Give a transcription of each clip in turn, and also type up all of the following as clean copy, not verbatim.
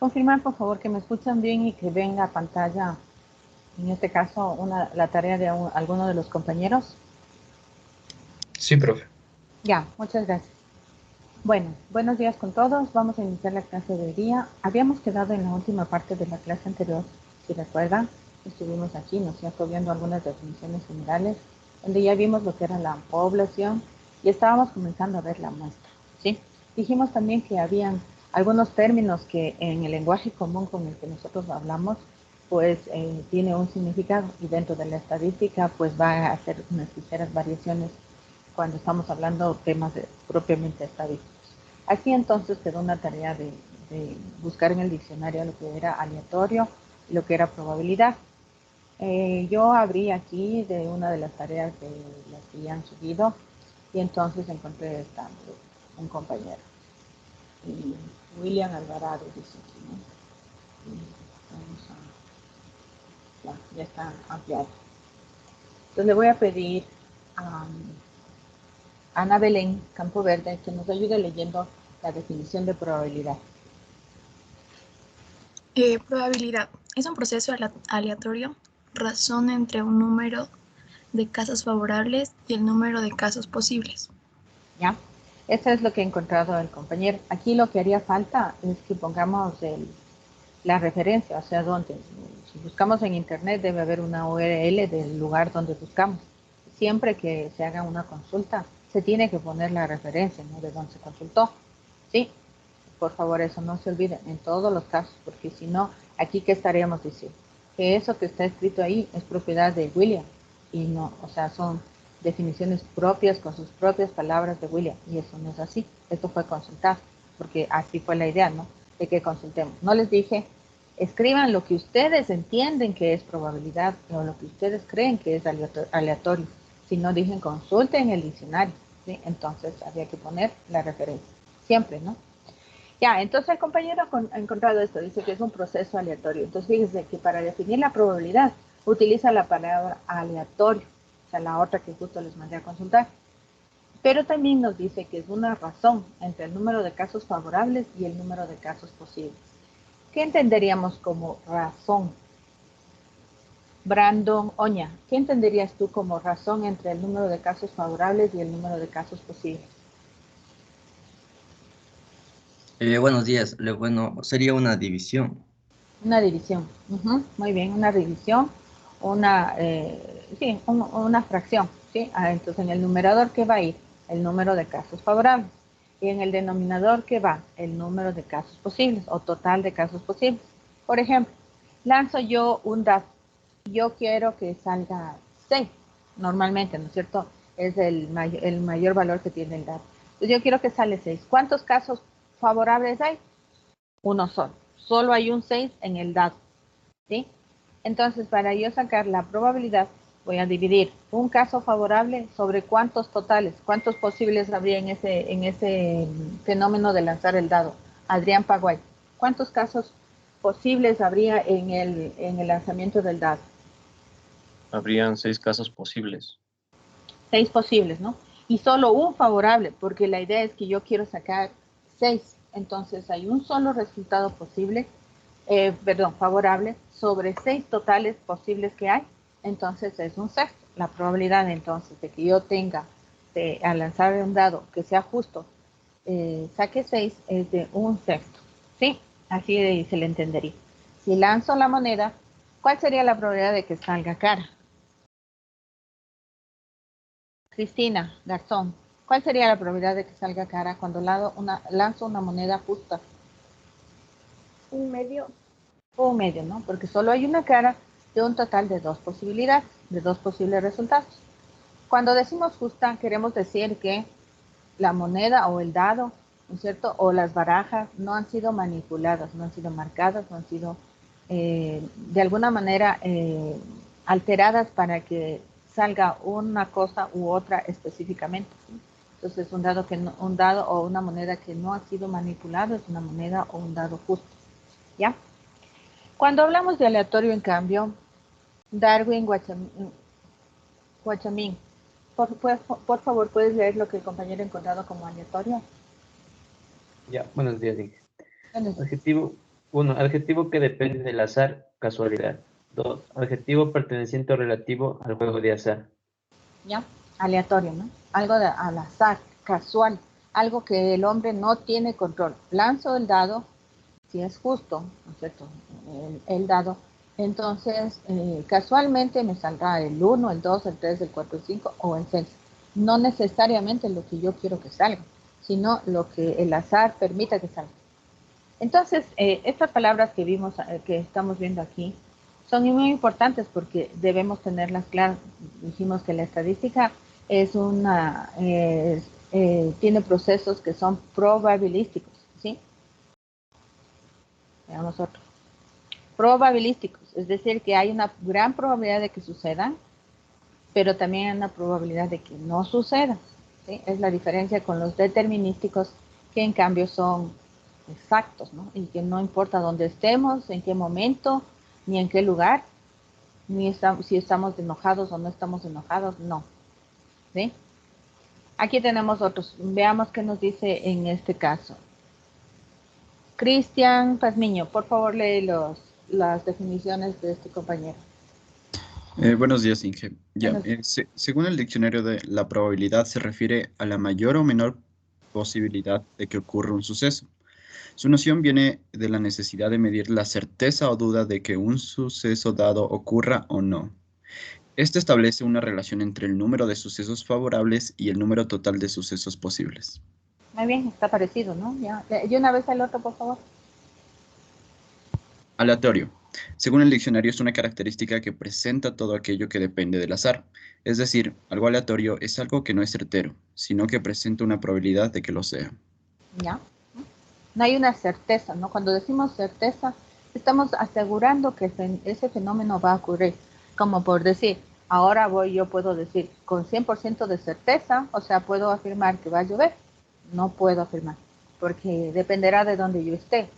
Confirmar, por favor, que me escuchan bien y que ven la pantalla, en este caso, la tarea de alguno de los compañeros. Sí, profe. Ya, muchas gracias. Bueno, buenos días con todos. Vamos a iniciar la clase de hoy día. Habíamos quedado en la última parte de la clase anterior, si recuerdan. Estuvimos aquí, ¿no es cierto?, viendo algunas definiciones generales, donde ya vimos lo que era la población y estábamos comenzando a ver la muestra, ¿sí? Dijimos también que habían algunos términos que en el lenguaje común con el que nosotros hablamos, pues tiene un significado, y dentro de la estadística, pues va a hacer unas ligeras variaciones cuando estamos hablando temas propiamente estadísticos. Aquí entonces quedó una tarea de buscar en el diccionario lo que era aleatorio y lo que era probabilidad. Yo abrí aquí de una de las tareas de las que ya han subido y entonces encontré esta de un compañero. Y William Alvarado dice aquí, ¿no? Y vamos a, ya está ampliado. Entonces le voy a pedir a Ana Belén Campo Verde que nos ayude leyendo la definición de probabilidad. Probabilidad es un proceso aleatorio, razón entre un número de casos favorables y el número de casos posibles. ¿Ya? Eso es lo que ha encontrado el compañero. Aquí lo que haría falta es que pongamos la referencia, o sea, donde. Si buscamos en internet debe haber una URL del lugar donde buscamos. Siempre que se haga una consulta, se tiene que poner la referencia, ¿no?, de dónde se consultó. ¿Sí? Por favor, eso no se olviden en todos los casos, porque si no, aquí ¿qué estaríamos diciendo? Que eso que está escrito ahí es propiedad de William y no, o sea, son definiciones propias con sus propias palabras de William, y eso no es así. Esto fue consultado, porque así fue la idea, ¿no?, de que consultemos. No les dije, escriban lo que ustedes entienden que es probabilidad o lo que ustedes creen que es aleatorio. Si no, dicen consulten el diccionario, ¿sí? Entonces había que poner la referencia, siempre, ¿no? Ya, entonces el compañero ha encontrado esto, dice que es un proceso aleatorio. Entonces fíjense que para definir la probabilidad utiliza la palabra aleatorio, o sea, la otra que justo les mandé a consultar. Pero también nos dice que es una razón entre el número de casos favorables y el número de casos posibles. ¿Qué entenderíamos como razón? Brandon Oña, ¿qué entenderías tú como razón entre el número de casos favorables y el número de casos posibles? Buenos días. Bueno, sería una división. Una división. Muy bien, una división, una fracción. ¿Sí? Entonces, en el numerador, ¿qué va a ir? El número de casos favorables. Y en el denominador, ¿qué va? El número de casos posibles o total de casos posibles. Por ejemplo, lanzo yo un dado. Yo quiero que salga 6. Normalmente, ¿no es cierto? Es el mayor valor que tiene el dado. Entonces, yo quiero que sale 6. ¿Cuántos casos favorables hay? Uno solo. Solo hay un 6 en el dado, ¿sí? Entonces, para yo sacar la probabilidad, voy a dividir un caso favorable sobre cuántos totales, cuántos posibles habría en ese fenómeno de lanzar el dado. Adrián Paguay, ¿cuántos casos posibles habría en el lanzamiento del dado? Habrían 6 casos posibles. 6 posibles, ¿no? Y solo un favorable, porque la idea es que yo quiero sacar 6. Entonces hay un solo resultado posible, favorable, sobre 6 totales posibles que hay. Entonces es un sexto. La probabilidad entonces de que yo tenga, al lanzar un dado que sea justo, saque 6 es de un sexto. ¿Sí? Así se le entendería. Si lanzo la moneda, ¿cuál sería la probabilidad de que salga cara? Cristina Garzón, ¿cuál sería la probabilidad de que salga cara cuando lanzo una moneda justa? 1/2. 1/2, ¿no? Porque solo hay una cara de un total de 2 posibilidades, de 2 posibles resultados. Cuando decimos justa, queremos decir que la moneda o el dado, ¿no es cierto?, o las barajas no han sido manipuladas, no han sido marcadas, no han sido de alguna manera alteradas para que salga una cosa u otra específicamente, ¿sí? Entonces, un dado o una moneda que no ha sido manipulado es una moneda o un dado justo, ¿ya? Cuando hablamos de aleatorio, en cambio, Darwin Guachamín, por favor, ¿puedes leer lo que el compañero ha encontrado como aleatorio? Ya, buenos días, Inge. Buenos días. Adjetivo, 1. Adjetivo que depende del azar, casualidad. 2. Adjetivo perteneciente o relativo al juego de azar. ¿Ya? Aleatorio, ¿no? Algo al azar, casual, algo que el hombre no tiene control. Lanzo el dado, si es justo, ¿no es cierto? El dado, entonces casualmente me saldrá el 1, el 2, el 3, el 4, el 5 o el 6. No necesariamente lo que yo quiero que salga, sino lo que el azar permita que salga. Entonces, estas palabras que vimos, que estamos viendo aquí, son muy importantes porque debemos tenerlas claras. Dijimos que la estadística tiene procesos que son probabilísticos, ¿sí? Veamos otro. Probabilísticos, es decir, que hay una gran probabilidad de que sucedan, pero también hay una probabilidad de que no suceda, ¿sí? Es la diferencia con los determinísticos, que en cambio son exactos, ¿no? Y que no importa dónde estemos, en qué momento, ni en qué lugar, ni si estamos enojados o no estamos enojados, no. ¿Sí? Aquí tenemos otros. Veamos qué nos dice en este caso. Cristian Pazmiño, por favor lee las definiciones de este compañero. Buenos días, Inge. Ya, según el diccionario de la probabilidad se refiere a la mayor o menor posibilidad de que ocurra un suceso. Su noción viene de la necesidad de medir la certeza o duda de que un suceso dado ocurra o no. Este establece una relación entre el número de sucesos favorables y el número total de sucesos posibles. Muy bien, está parecido, ¿no? Ya. Y una vez al otro, por favor. Aleatorio. Según el diccionario, es una característica que presenta todo aquello que depende del azar. Es decir, algo aleatorio es algo que no es certero, sino que presenta una probabilidad de que lo sea. Ya. No hay una certeza, ¿no? Cuando decimos certeza, estamos asegurando que ese fenómeno va a ocurrir. Como por decir, ahora yo puedo decir con 100% de certeza, o sea, puedo afirmar que va a llover. No puedo afirmar, porque dependerá de donde yo esté.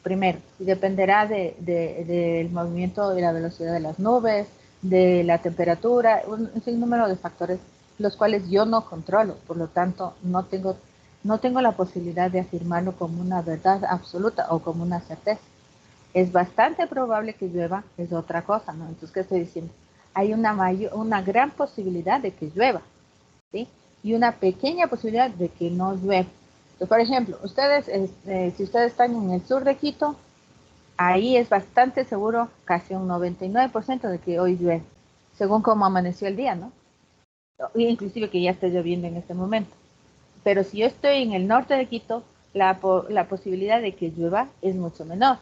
Primero, y dependerá del movimiento y la velocidad de las nubes, de la temperatura, un sinnúmero de factores, los cuales yo no controlo. Por lo tanto, no tengo la posibilidad de afirmarlo como una verdad absoluta o como una certeza. Es bastante probable que llueva, es otra cosa, ¿no? Entonces, ¿qué estoy diciendo? Hay una gran posibilidad de que llueva, ¿sí? Y una pequeña posibilidad de que no llueva. Entonces, por ejemplo, si ustedes están en el sur de Quito, ahí es bastante seguro, casi un 99% de que hoy llueve, según cómo amaneció el día, ¿no? Inclusive que ya esté lloviendo en este momento. Pero si yo estoy en el norte de Quito, la posibilidad de que llueva es mucho menor.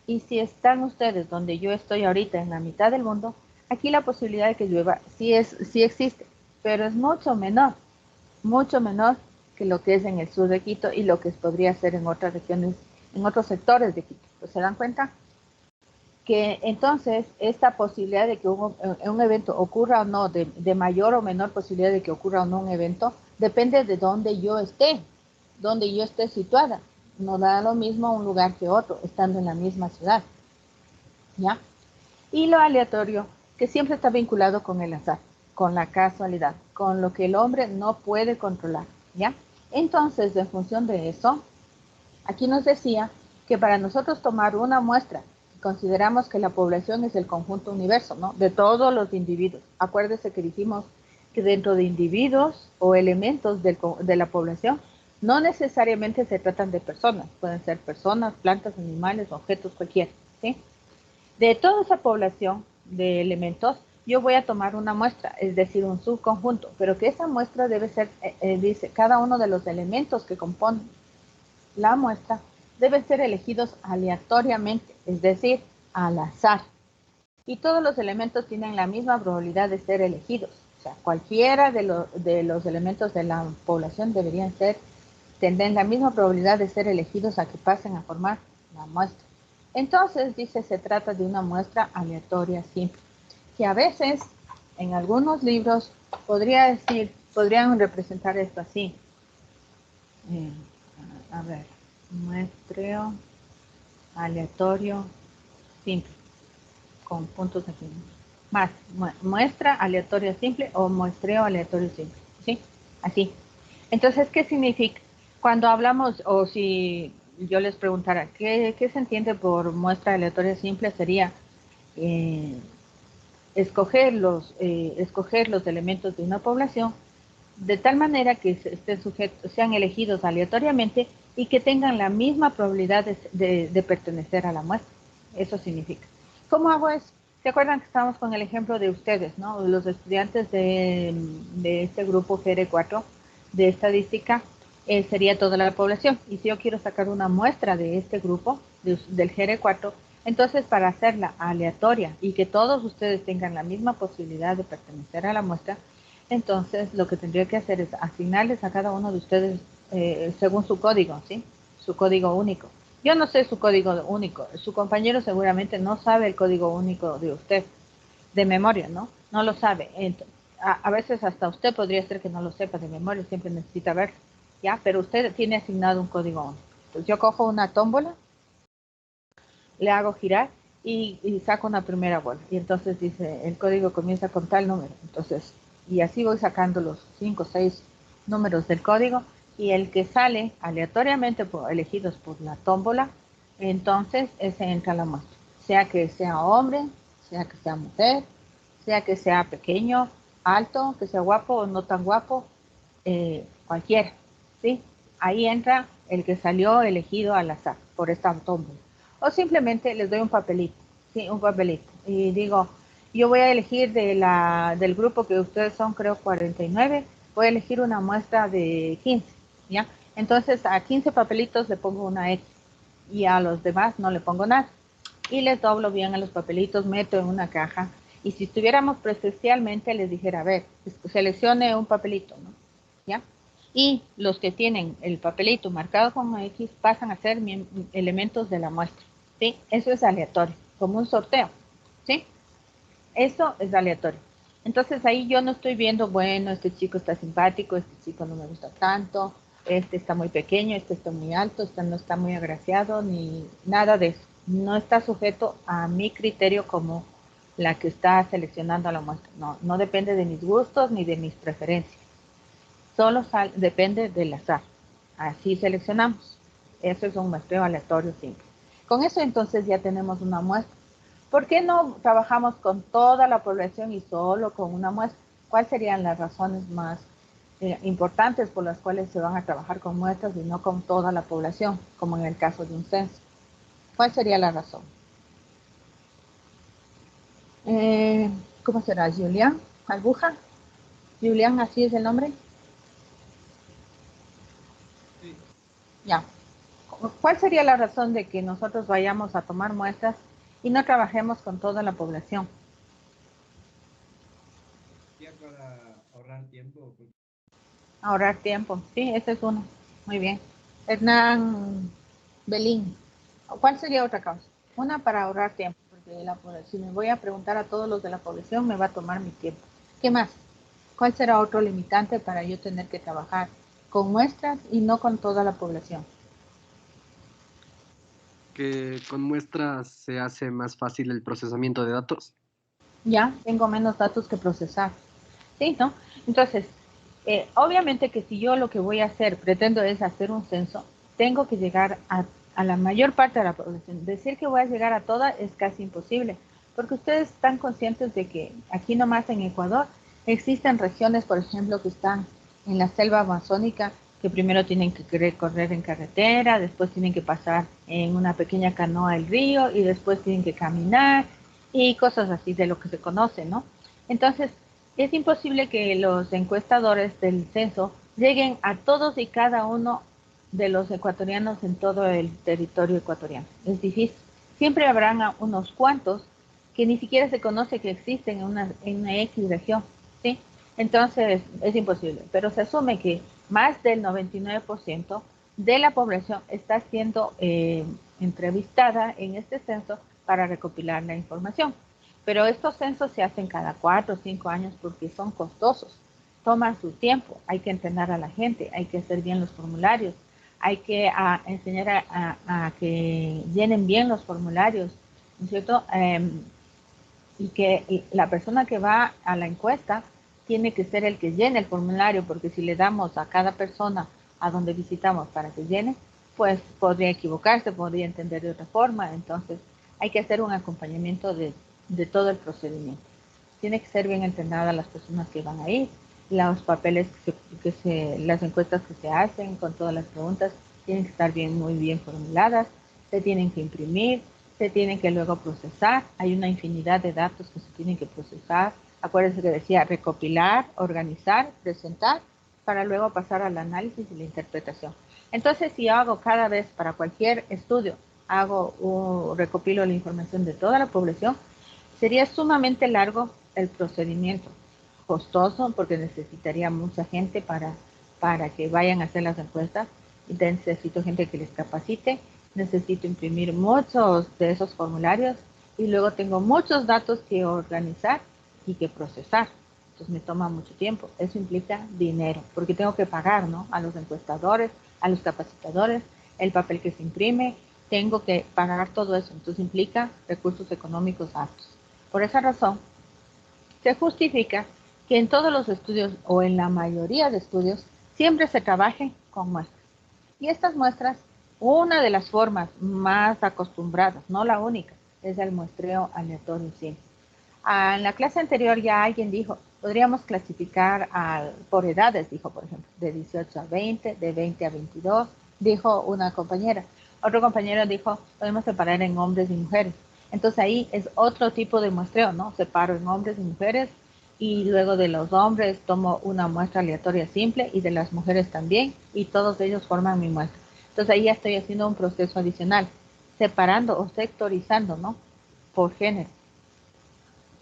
Y si están ustedes donde yo estoy ahorita, en la mitad del mundo, aquí la posibilidad de que llueva sí existe, pero es mucho menor que lo que es en el sur de Quito y lo que podría ser en otras regiones, en otros sectores de Quito. Pues, ¿se dan cuenta? Que entonces esta posibilidad de que un evento ocurra o no, de mayor o menor posibilidad de que ocurra o no un evento, depende de donde yo esté situada. No da lo mismo un lugar que otro, estando en la misma ciudad. ¿Ya? Y lo aleatorio, que siempre está vinculado con el azar, con la casualidad, con lo que el hombre no puede controlar. ¿Ya? Entonces, en función de eso, aquí nos decía que para nosotros tomar una muestra, consideramos que la población es el conjunto universo, ¿no? De todos los individuos. Acuérdese que dijimos que dentro de individuos o elementos de la población, no necesariamente se tratan de personas, pueden ser personas, plantas, animales, objetos, cualquiera, ¿sí? De toda esa población de elementos, yo voy a tomar una muestra, es decir, un subconjunto, pero que esa muestra debe ser, dice, cada uno de los elementos que componen la muestra deben ser elegidos aleatoriamente, es decir, al azar. Y todos los elementos tienen la misma probabilidad de ser elegidos. O sea, cualquiera de los elementos de la población tendrán la misma probabilidad de ser elegidos a que pasen a formar la muestra. Entonces, dice, se trata de una muestra aleatoria simple, que a veces, en algunos libros, podrían representar esto así. A ver, muestreo aleatorio simple, con puntos aquí. Más, muestra aleatoria simple o muestreo aleatorio simple, ¿sí? Así. Entonces, ¿qué significa? Cuando hablamos, o si yo les preguntara, ¿qué se entiende por muestra aleatoria simple? Sería escoger los elementos de una población de tal manera que sean elegidos aleatoriamente y que tengan la misma probabilidad de pertenecer a la muestra. Eso significa. ¿Cómo hago eso? ¿Se acuerdan que estábamos con el ejemplo de ustedes, ¿no? Los estudiantes de este grupo GR4 de estadística sería toda la población. Y si yo quiero sacar una muestra de este grupo, del GR4, entonces para hacerla aleatoria y que todos ustedes tengan la misma posibilidad de pertenecer a la muestra, entonces lo que tendría que hacer es asignarles a cada uno de ustedes según su código, ¿sí? Su código único. Yo no sé su código único, su compañero seguramente no sabe el código único de usted, de memoria, ¿no? No lo sabe. Entonces, a veces hasta usted podría ser que no lo sepa de memoria, siempre necesita verlo, ¿ya? Pero usted tiene asignado un código único. Entonces yo cojo una tómbola, le hago girar y saco una primera bola. Y entonces dice, el código comienza con tal número. Entonces, y así voy sacando los 5 o 6 números del código. Y el que sale aleatoriamente elegidos por la tómbola, entonces ese entra a la muestra. Sea que sea hombre, sea que sea mujer, sea que sea pequeño, alto, que sea guapo o no tan guapo, cualquiera, ¿sí? Ahí entra el que salió elegido al azar por esta tómbola. O simplemente les doy un papelito, ¿sí? Un papelito. Y digo, yo voy a elegir del grupo que ustedes son, creo, 49, voy a elegir una muestra de 15, ¿ya? Entonces a 15 papelitos le pongo una X y a los demás no le pongo nada. Y les doblo bien a los papelitos, meto en una caja. Y si estuviéramos presencialmente, les dijera, a ver, seleccione un papelito, ¿no? ¿Ya? Y los que tienen el papelito marcado con una X pasan a ser elementos de la muestra, ¿sí? Eso es aleatorio, como un sorteo, ¿sí? Eso es aleatorio. Entonces ahí yo no estoy viendo, bueno, este chico está simpático, este chico no me gusta tanto, este está muy pequeño, este está muy alto, este no está muy agraciado, ni nada de eso. No está sujeto a mi criterio como la que está seleccionando a la muestra. No, no depende de mis gustos ni de mis preferencias. Solo depende del azar. Así seleccionamos. Eso es un muestreo aleatorio simple. Con eso entonces ya tenemos una muestra. ¿Por qué no trabajamos con toda la población y solo con una muestra? ¿Cuáles serían las razones más importantes por las cuales se van a trabajar con muestras y no con toda la población, como en el caso de un censo? ¿Cuál sería la razón? ¿Cómo será? ¿Julián? ¿Albuja? ¿Julián, así es el nombre? Sí. Ya. ¿Cuál sería la razón de que nosotros vayamos a tomar muestras y no trabajemos con toda la población? Ya para ahorrar tiempo. Ahorrar tiempo. Sí, ese es uno. Muy bien. Hernán Belín. ¿Cuál sería otra causa? Una para ahorrar tiempo, porque si me voy a preguntar a todos los de la población me va a tomar mi tiempo. ¿Qué más? ¿Cuál será otro limitante para yo tener que trabajar con muestras y no con toda la población? Que con muestras se hace más fácil el procesamiento de datos. Ya, tengo menos datos que procesar. ¿Sí, no? Entonces, obviamente que si yo lo que voy a hacer, pretendo es hacer un censo, tengo que llegar a la mayor parte de la población. Decir que voy a llegar a toda es casi imposible, porque ustedes están conscientes de que aquí nomás en Ecuador existen regiones, por ejemplo, que están en la selva amazónica, que primero tienen que recorrer en carretera, después tienen que pasar en una pequeña canoa el río y después tienen que caminar y cosas así de lo que se conoce, ¿no? Entonces, es imposible que los encuestadores del censo lleguen a todos y cada uno de los ecuatorianos en todo el territorio ecuatoriano. Es difícil. Siempre habrán unos cuantos que ni siquiera se conoce que existen en una X región, ¿sí? Entonces, es imposible. Pero se asume que más del 99% de la población está siendo entrevistada en este censo para recopilar la información. Pero estos censos se hacen cada 4 o 5 años porque son costosos, toman su tiempo, hay que entrenar a la gente, hay que hacer bien los formularios, hay que enseñar a que llenen bien los formularios, ¿no es cierto? Y que la persona que va a la encuesta tiene que ser el que llene el formulario, porque si le damos a cada persona a donde visitamos para que llene, pues podría equivocarse, podría entender de otra forma. Entonces hay que hacer un acompañamiento de todo el procedimiento. Tiene que ser bien entrenadas las personas que van a ir, los papeles las encuestas que se hacen con todas las preguntas tienen que estar muy bien formuladas, se tienen que imprimir, se tienen que luego procesar. Hay una infinidad de datos que se tienen que procesar. Acuérdense que decía recopilar, organizar, presentar, para luego pasar al análisis y la interpretación. Entonces, si yo hago cada vez para cualquier estudio, recopilo la información de toda la población, sería sumamente largo el procedimiento, costoso porque necesitaría mucha gente para que vayan a hacer las encuestas. Necesito gente que les capacite, necesito imprimir muchos de esos formularios y luego tengo muchos datos que organizar y que procesar. Entonces me toma mucho tiempo. Eso implica dinero, porque tengo que pagar, ¿no?, a los encuestadores, a los capacitadores, el papel que se imprime, tengo que pagar todo eso. Entonces implica recursos económicos altos. Por esa razón, se justifica que en todos los estudios o en la mayoría de estudios siempre se trabaje con muestras. Y estas muestras, una de las formas más acostumbradas, no la única, es el muestreo aleatorio simple. En la clase anterior ya alguien dijo, podríamos clasificar por edades, dijo, por ejemplo, de 18 a 20, de 20 a 22, dijo una compañera. Otro compañero dijo, podemos separar en hombres y mujeres. Entonces ahí es otro tipo de muestreo, ¿no? Separo en hombres y mujeres y luego de los hombres tomo una muestra aleatoria simple y de las mujeres también y todos ellos forman mi muestra. Entonces ahí ya estoy haciendo un proceso adicional, separando o sectorizando, ¿no?, por género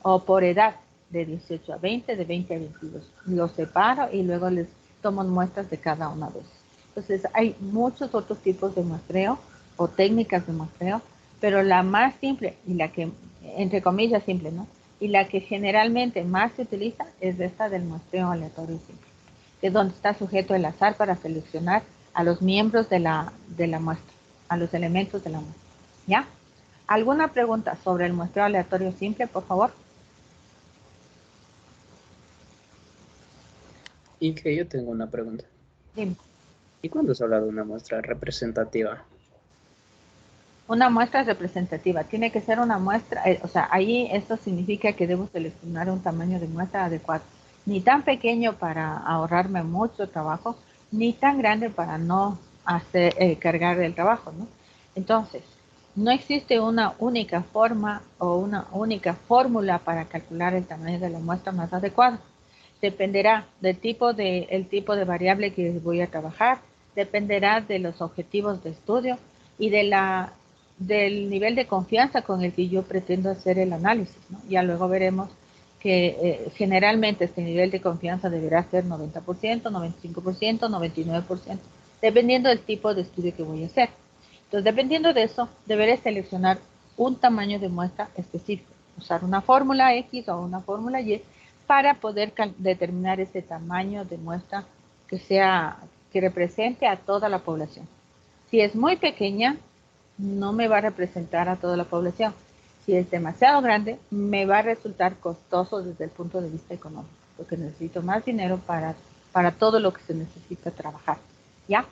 o por edad, de 18 a 20, de 20 a 22. Los separo y luego les tomo muestras de cada una de ellas. Entonces hay muchos otros tipos de muestreo o técnicas de muestreo, pero la más simple y la que, entre comillas, simple, ¿no?, y la que generalmente más se utiliza es esta del muestreo aleatorio simple, que es donde está sujeto el azar para seleccionar a los miembros de la muestra, a los elementos de la muestra. ¿Ya? ¿Alguna pregunta sobre el muestreo aleatorio simple, por favor? Y que yo tengo una pregunta. Dime. ¿Y cuándo se habla de una muestra representativa? Una muestra representativa. Tiene que ser una muestra, o sea, ahí esto significa que debo seleccionar un tamaño de muestra adecuado. Ni tan pequeño para ahorrarme mucho trabajo, ni tan grande para no cargar el trabajo, ¿no? Entonces, no existe una única forma o una única fórmula para calcular el tamaño de la muestra más adecuado. Dependerá del tipo de variable que voy a trabajar, dependerá de los objetivos de estudio y del nivel de confianza con el que yo pretendo hacer el análisis, ¿no? Ya luego veremos que generalmente este nivel de confianza deberá ser 90%, 95%, 99%, dependiendo del tipo de estudio que voy a hacer. Entonces, dependiendo de eso, deberé seleccionar un tamaño de muestra específico, usar una fórmula X o una fórmula Y para poder determinar ese tamaño de muestra que represente a toda la población. Si es muy pequeña, no me va a representar a toda la población. Si es demasiado grande, me va a resultar costoso desde el punto de vista económico, porque necesito más dinero para todo lo que se necesita trabajar, ¿ya?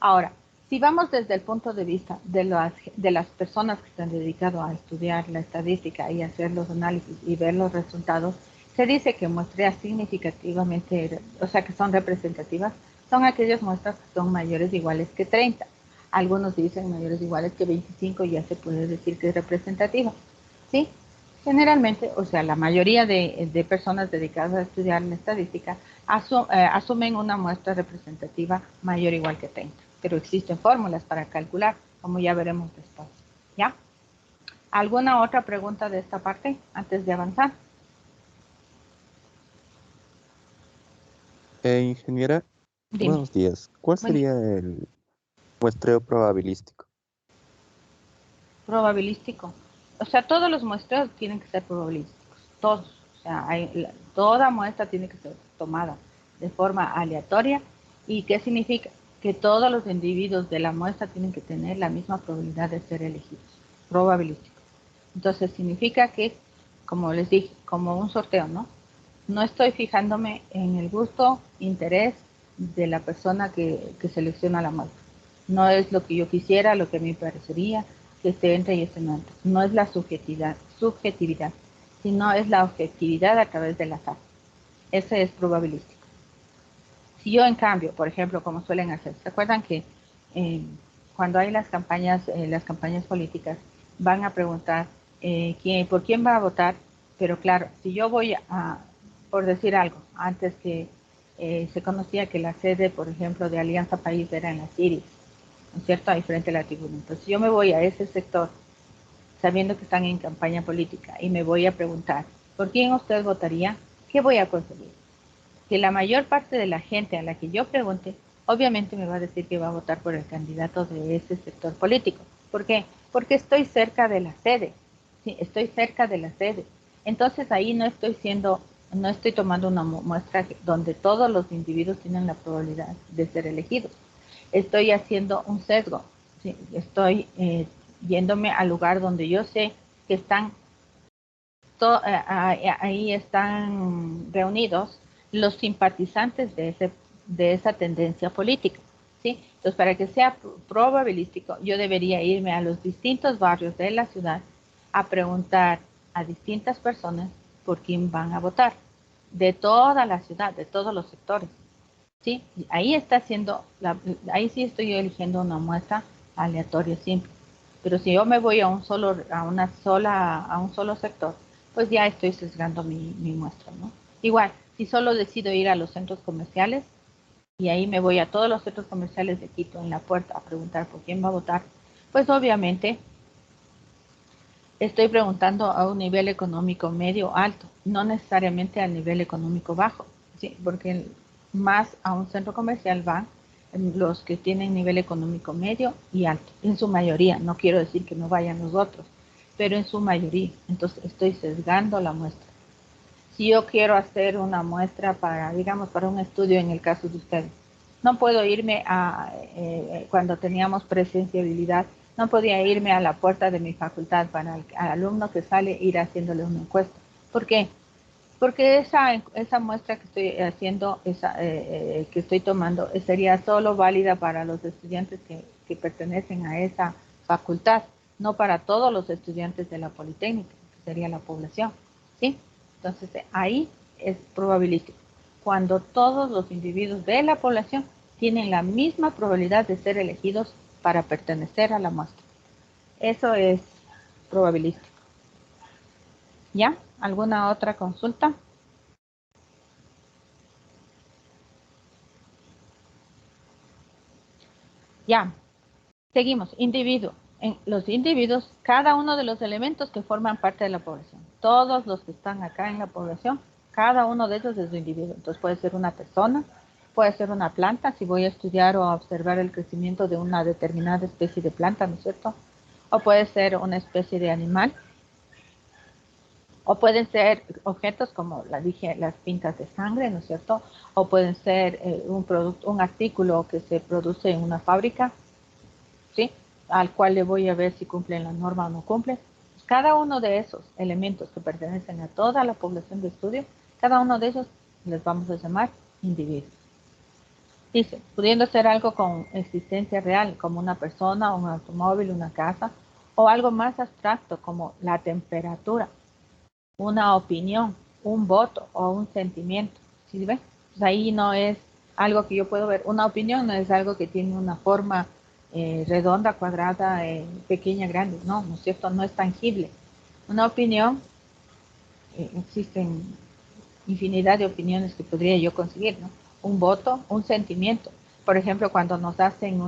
Ahora, si vamos desde el punto de vista de las personas que se han dedicado a estudiar la estadística y hacer los análisis y ver los resultados, se dice que muestras significativamente, o sea, que son representativas, son aquellas muestras que son mayores o iguales que 30. Algunos dicen mayores o iguales que 25 y ya se puede decir que es representativa, ¿sí? Generalmente, o sea, la mayoría de personas dedicadas a estudiar la estadística asumen una muestra representativa mayor o igual que 30, pero existen fórmulas para calcular, como ya veremos después, ¿ya? ¿Alguna otra pregunta de esta parte antes de avanzar? Ingeniera, Dime. buenos días. ¿Cuál Bueno, sería el muestreo probabilístico? probabilístico. O sea, todos los muestreos tienen que ser probabilísticos, todos. O sea, toda muestra tiene que ser tomada de forma aleatoria. ¿Y qué significa? Que todos los individuos de la muestra tienen que tener la misma probabilidad de ser elegidos, probabilístico. Entonces significa que, como les dije, como un sorteo, ¿no? No estoy fijándome en el gusto, interés de la persona que selecciona la muestra. No es lo que yo quisiera, lo que a mí me parecería, que este entre y este no entre. No es la subjetividad, sino es la objetividad a través del azar. Ese es probabilístico. Si yo, en cambio, por ejemplo, como suelen hacer, ¿se acuerdan que cuando hay las campañas políticas, van a preguntar por quién va a votar? Pero claro, si yo voy a, por decir algo, antes que se conocía que la sede, por ejemplo, de Alianza País era en la Siris, ¿no es cierto?, ahí frente a la tribuna. Entonces, si yo me voy a ese sector, sabiendo que están en campaña política, y me voy a preguntar, ¿por quién usted votaría? ¿Qué voy a conseguir? Que la mayor parte de la gente a la que yo pregunte, obviamente me va a decir que va a votar por el candidato de ese sector político. ¿Por qué? Porque estoy cerca de la sede. Sí, estoy cerca de la sede. Entonces ahí no estoy tomando una muestra donde todos los individuos tienen la probabilidad de ser elegidos. Estoy haciendo un sesgo. Sí, estoy yéndome al lugar donde yo sé que están ahí están reunidos los simpatizantes de esa tendencia política, ¿sí? Entonces, para que sea probabilístico, yo debería irme a los distintos barrios de la ciudad a preguntar a distintas personas por quién van a votar, de toda la ciudad, de todos los sectores, ¿sí? Ahí sí estoy eligiendo una muestra aleatoria simple. Pero si yo me voy a un solo sector, pues ya estoy sesgando mi muestra, ¿no? Igual, si solo decido ir a los centros comerciales y ahí me voy a todos los centros comerciales de Quito en la puerta a preguntar por quién va a votar, pues obviamente estoy preguntando a un nivel económico medio alto, no necesariamente al nivel económico bajo, ¿sí? Porque más a un centro comercial van los que tienen nivel económico medio y alto, en su mayoría, no quiero decir que no vayan los otros, pero en su mayoría. Entonces estoy sesgando la muestra. Si yo quiero hacer una muestra digamos, para un estudio en el caso de ustedes, no puedo irme cuando teníamos presenciabilidad, no podía irme a la puerta de mi facultad para al alumno que sale ir haciéndole una encuesta. ¿Por qué? Porque esa muestra que estoy haciendo, que estoy tomando, sería solo válida para los estudiantes que pertenecen a esa facultad, no para todos los estudiantes de la Politécnica, que sería la población, ¿sí? Entonces, ahí es probabilístico. Cuando todos los individuos de la población tienen la misma probabilidad de ser elegidos para pertenecer a la muestra. Eso es probabilístico. ¿Ya? ¿Alguna otra consulta? Ya. Seguimos. Individuo. En los individuos, cada uno de los elementos que forman parte de la población. Todos los que están acá en la población, cada uno de ellos es un individuo. Entonces puede ser una persona, puede ser una planta, si voy a estudiar o a observar el crecimiento de una determinada especie de planta, ¿no es cierto? O puede ser una especie de animal. O pueden ser objetos como dije, las pintas de sangre, ¿no es cierto? O pueden ser un artículo que se produce en una fábrica, ¿sí? Al cual le voy a ver si cumplen la norma o no cumplen. Cada uno de esos elementos que pertenecen a toda la población de estudio, cada uno de ellos les vamos a llamar individuos. Dice, pudiendo ser algo con existencia real, como una persona, un automóvil, una casa, o algo más abstracto como la temperatura, una opinión, un voto o un sentimiento. ¿Sí ven? Pues ahí no es algo que yo puedo ver. Una opinión no es algo que tiene una forma redonda, cuadrada, pequeña, grande. No, ¿no es cierto? No es tangible. Una opinión, existen infinidad de opiniones que podría yo conseguir, ¿no? Un voto, un sentimiento. Por ejemplo, cuando nos hacen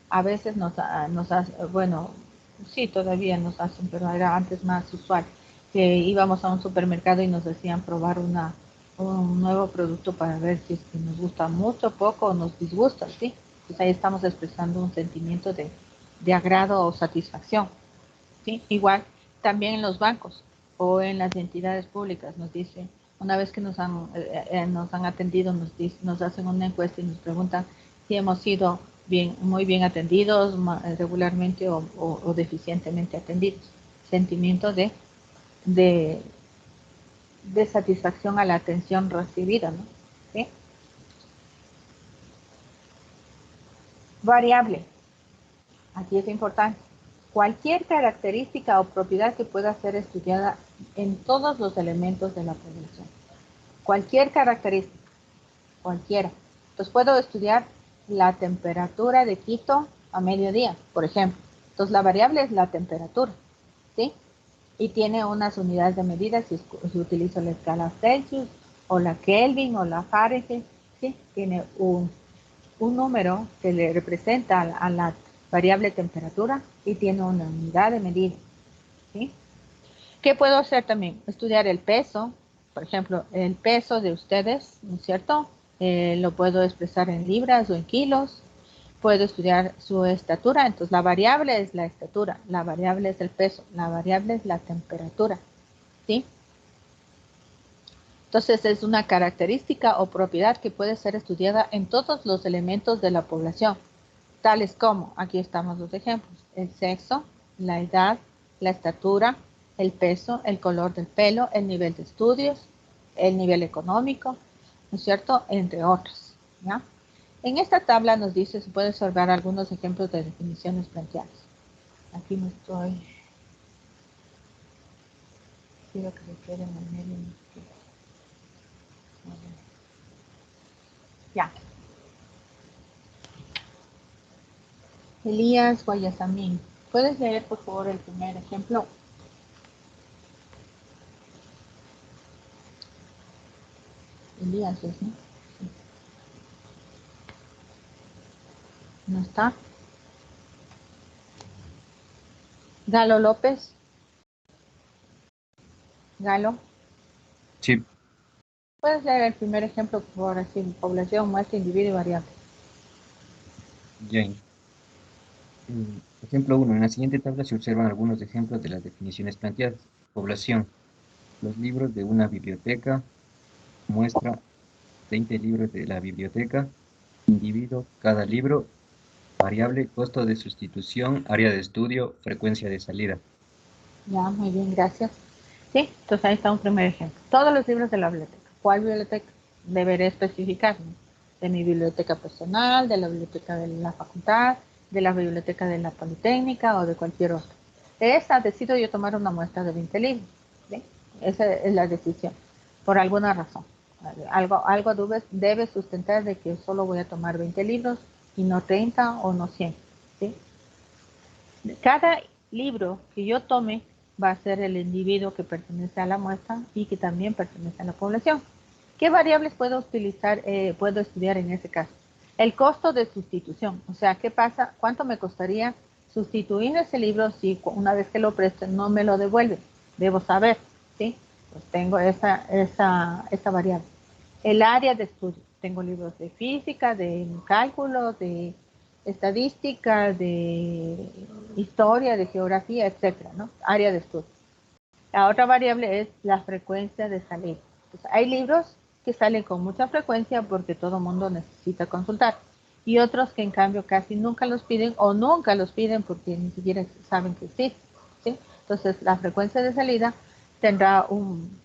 a veces nos hacen, bueno, sí, todavía nos hacen, pero era antes más usual, que íbamos a un supermercado y nos decían probar un nuevo producto para ver si es que nos gusta mucho, poco o nos disgusta, ¿sí? Pues ahí estamos expresando un sentimiento de agrado o satisfacción, ¿sí? Igual, también en los bancos o en las entidades públicas nos dicen, una vez que nos han atendido, nos hacen una encuesta y nos preguntan si hemos sido muy bien atendidos, regularmente o deficientemente atendidos. Sentimiento de satisfacción a la atención recibida, ¿no? ¿Sí? Variable. aquí es importante, cualquier característica o propiedad que pueda ser estudiada en todos los elementos de la población. Cualquier característica, cualquiera. Entonces puedo estudiar la temperatura de Quito a mediodía, por ejemplo. Entonces la variable es la temperatura, ¿sí? Y tiene unas unidades de medida si utilizo la escala Celsius o la Kelvin o la Fahrenheit, ¿sí? Tiene un número que le representa a la variable temperatura y tiene una unidad de medida, ¿sí? ¿Qué puedo hacer también? Estudiar el peso, por ejemplo, el peso de ustedes, ¿no es cierto? Lo puedo expresar en libras o en kilos. Puedo estudiar su estatura, entonces la variable es la estatura, la variable es el peso, la variable es la temperatura, ¿sí? Entonces es una característica o propiedad que puede ser estudiada en todos los elementos de la población, tales como, aquí estamos los ejemplos, el sexo, la edad, la estatura, el peso, el color del pelo, el nivel de estudios, el nivel económico, ¿no es cierto? Entre otros, ¿ya? En esta tabla nos dice, se puede observar algunos ejemplos de definiciones planteadas. Aquí no estoy. Quiero que se quede en el medio. Ya. Elías Guayasamín. ¿Puedes leer, por favor, el primer ejemplo? Elías es, ¿no? Sí. ¿No está? Galo López. Galo. Sí. ¿Puedes leer el primer ejemplo, por favor? Así, población, muestra, individuo y variable. Jane. Ejemplo 1. En la siguiente tabla se observan algunos ejemplos de las definiciones planteadas. Población. Los libros de una biblioteca. Muestra 20 libros de la biblioteca. Individuo, cada libro. Variable, costo de sustitución, área de estudio, frecuencia de salida. Ya, muy bien, gracias. Sí, entonces ahí está un primer ejemplo. Todos los libros de la biblioteca. ¿Cuál biblioteca? Deberé especificar, ¿no? De mi biblioteca personal, de la biblioteca de la facultad, de la biblioteca de la politécnica o de cualquier otra. De esta decido yo tomar una muestra de 20 libros. ¿Sí? Esa es la decisión, por alguna razón. Algo debe sustentar de que solo voy a tomar 20 libros y no 30 o no 100. ¿Sí? Cada libro que yo tome va a ser el individuo que pertenece a la muestra y que también pertenece a la población. ¿Qué variables puedo utilizar, puedo estudiar en ese caso? El costo de sustitución, o sea, ¿qué pasa? ¿Cuánto me costaría sustituir ese libro si una vez que lo presto no me lo devuelve? Debo saber, ¿sí? Pues tengo esa variable. El área de estudio, tengo libros de física, de cálculo, de estadística, de historia, de geografía, etcétera, ¿no? Área de estudio. La otra variable es la frecuencia de salida. Entonces, hay libros que salen con mucha frecuencia porque todo el mundo necesita consultar y otros que en cambio casi nunca los piden o nunca los piden porque ni siquiera saben que existen, ¿sí? Entonces, la frecuencia de salida tendrá un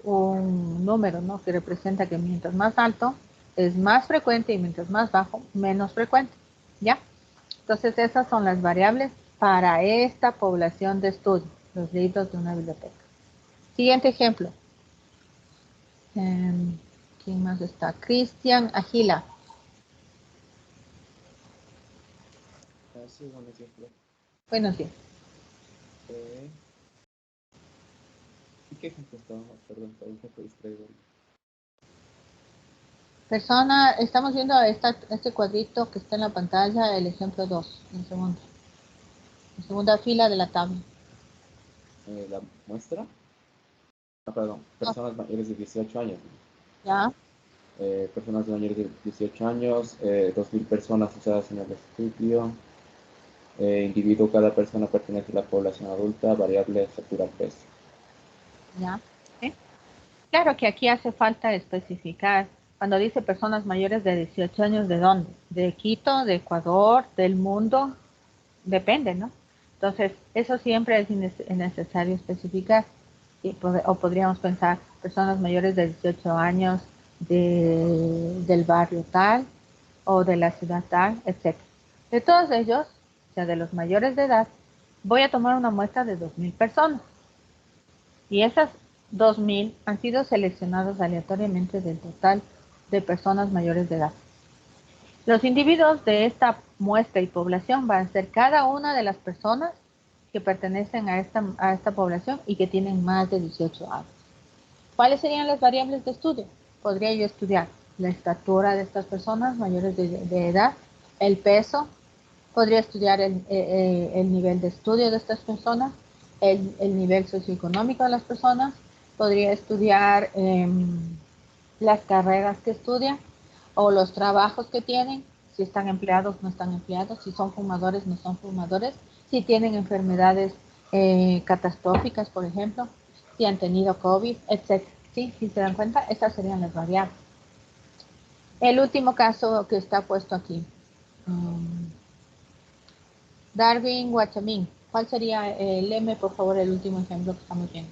número, ¿no? Que representa que mientras más alto es más frecuente y mientras más bajo, menos frecuente, ¿ya? Entonces esas son las variables para esta población de estudio, los libros de una biblioteca. Siguiente ejemplo. ¿Quién más está? Cristian Agila. Sí, buen ejemplo. Buenos días. ¿Y qué ejemplo estaba? Perdón, estaba un poco distraído. Persona, estamos viendo este cuadrito que está en la pantalla, el ejemplo 2, en segunda fila de la tabla. ¿La muestra? Ah, perdón, personas mayores de 18 años. ¿Ya? Personas mayores de 18 años, 2.000 personas usadas en el estudio. Individuo, cada persona pertenece a la población adulta, variable, estatura, peso. ¿Ya? ¿Sí? Claro que aquí hace falta especificar, cuando dice personas mayores de 18 años, ¿de dónde? ¿De Quito, de Ecuador, del mundo? Depende, ¿no? Entonces, eso siempre es necesario especificar. O podríamos pensar personas mayores de 18 años del barrio tal o de la ciudad tal, etc. De todos ellos, sea, de los mayores de edad, voy a tomar una muestra de 2.000 personas. Y esas 2.000 han sido seleccionadas aleatoriamente del total de personas mayores de edad. Los individuos de esta muestra y población van a ser cada una de las personas que pertenecen a esta población y que tienen más de 18 años. ¿Cuáles serían las variables de estudio? Podría yo estudiar la estatura de estas personas mayores de edad, el peso, podría estudiar el nivel de estudio de estas personas, el nivel socioeconómico de las personas, podría estudiar las carreras que estudian o los trabajos que tienen, si están empleados, no están empleados, si son fumadores, no son fumadores, si tienen enfermedades catastróficas, por ejemplo, si han tenido COVID, etc. ¿Sí? Si se dan cuenta, estas serían las variables. El último caso que está puesto aquí. Darwin Guachamín. ¿Cuál sería? Léeme, por favor, el último ejemplo que estamos viendo.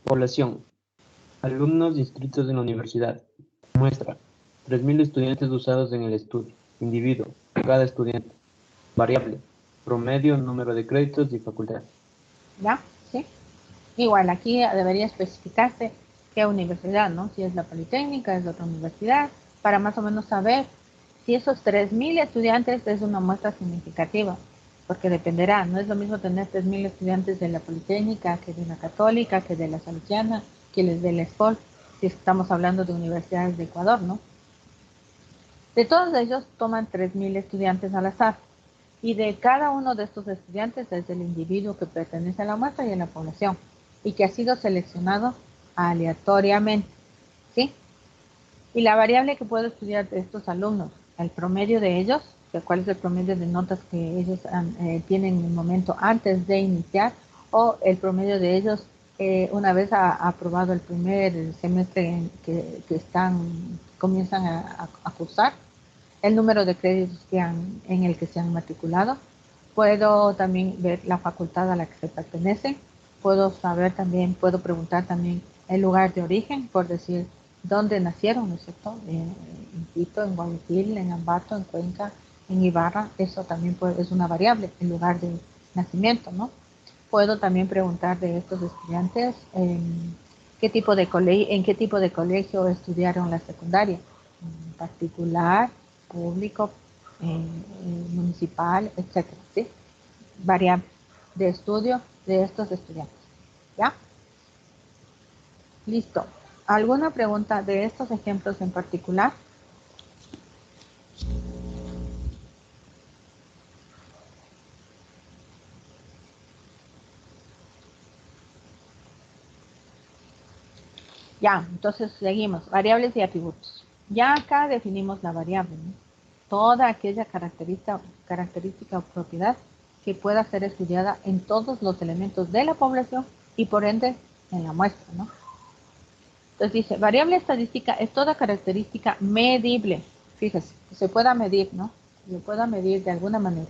Población. Alumnos inscritos en la universidad. Muestra. 3.000 estudiantes usados en el estudio. Individuo. Cada estudiante. Variable. Promedio, número de créditos y facultad. ¿Ya? ¿Sí? Igual, aquí debería especificarse qué universidad, ¿no? Si es la Politécnica, es otra universidad, para más o menos saber si esos 3.000 estudiantes es una muestra significativa, porque dependerá, no es lo mismo tener 3.000 estudiantes de la Politécnica, que de la Católica, que de la Salesiana, que de la ESPOL, si estamos hablando de universidades de Ecuador, ¿no? De todos ellos toman 3.000 estudiantes al azar, y de cada uno de estos estudiantes es el individuo que pertenece a la muestra y a la población, y que ha sido seleccionado aleatoriamente, ¿sí? Y la variable que puedo estudiar de estos alumnos, el promedio de ellos, cuál es el promedio de notas que ellos tienen en el momento antes de iniciar, o el promedio de ellos una vez aprobado el primer semestre que comienzan a cursar, el número de créditos en el que se han matriculado. Puedo también ver la facultad a la que se pertenece. Puedo preguntar también el lugar de origen, por decir, dónde nacieron, ¿no es cierto? En Quito, en Guayaquil, en Ambato, en Cuenca, en Ibarra. Eso también es una variable, el lugar de nacimiento, ¿no? Puedo también preguntar de estos estudiantes en qué tipo de colegio estudiaron la secundaria, particular, público, municipal, etcétera, ¿sí? Variable de estudio de estos estudiantes, ¿ya? Listo. ¿Alguna pregunta de estos ejemplos en particular? Ya, entonces seguimos. Variables y atributos. Ya acá definimos la variable, ¿no? Toda aquella característica o propiedad que pueda ser estudiada en todos los elementos de la población y por ende en la muestra, ¿no? Entonces dice, variable estadística es toda característica medible. Fíjese, que se pueda medir, ¿no? Se pueda medir de alguna manera.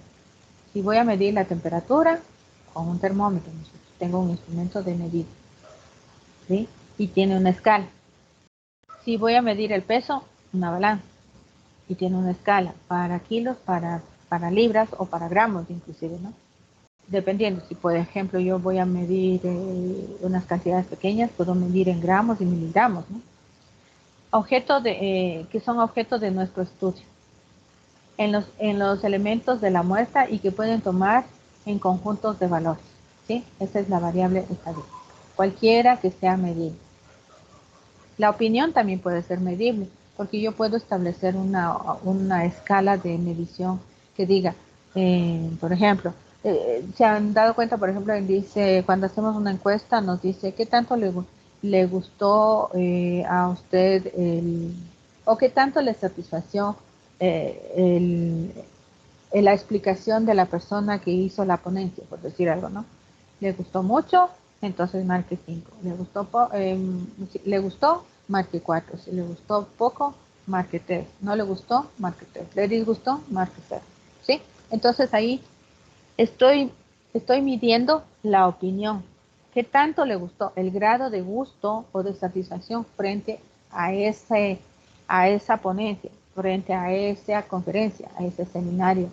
Si voy a medir la temperatura con un termómetro, ¿no? Tengo un instrumento de medida, ¿sí? Y tiene una escala. Si voy a medir el peso, una balanza. Y tiene una escala para kilos, para libras o para gramos inclusive, ¿no? Dependiendo, si por ejemplo yo voy a medir unas cantidades pequeñas, puedo medir en gramos y miligramos, ¿no? Que son objetos de nuestro estudio. En los elementos de la muestra y que pueden tomar en conjuntos de valores, ¿sí? Esa es la variable estadística. Cualquiera que sea medible. La opinión también puede ser medible, porque yo puedo establecer una escala de medición que diga, por ejemplo, se han dado cuenta, por ejemplo, dice, cuando hacemos una encuesta nos dice qué tanto le gustó a usted o qué tanto le satisfació la explicación de la persona que hizo la ponencia, por decir algo, ¿no? Le gustó mucho, entonces marque 5. Le gustó, marque 4. Si le gustó poco, marque 3. No le gustó, marque 3. Le disgustó, marque 0. ¿Sí? Entonces ahí estoy midiendo la opinión. ¿Qué tanto le gustó? El grado de gusto o de satisfacción frente a esa ponencia, frente a esa conferencia, a ese seminario.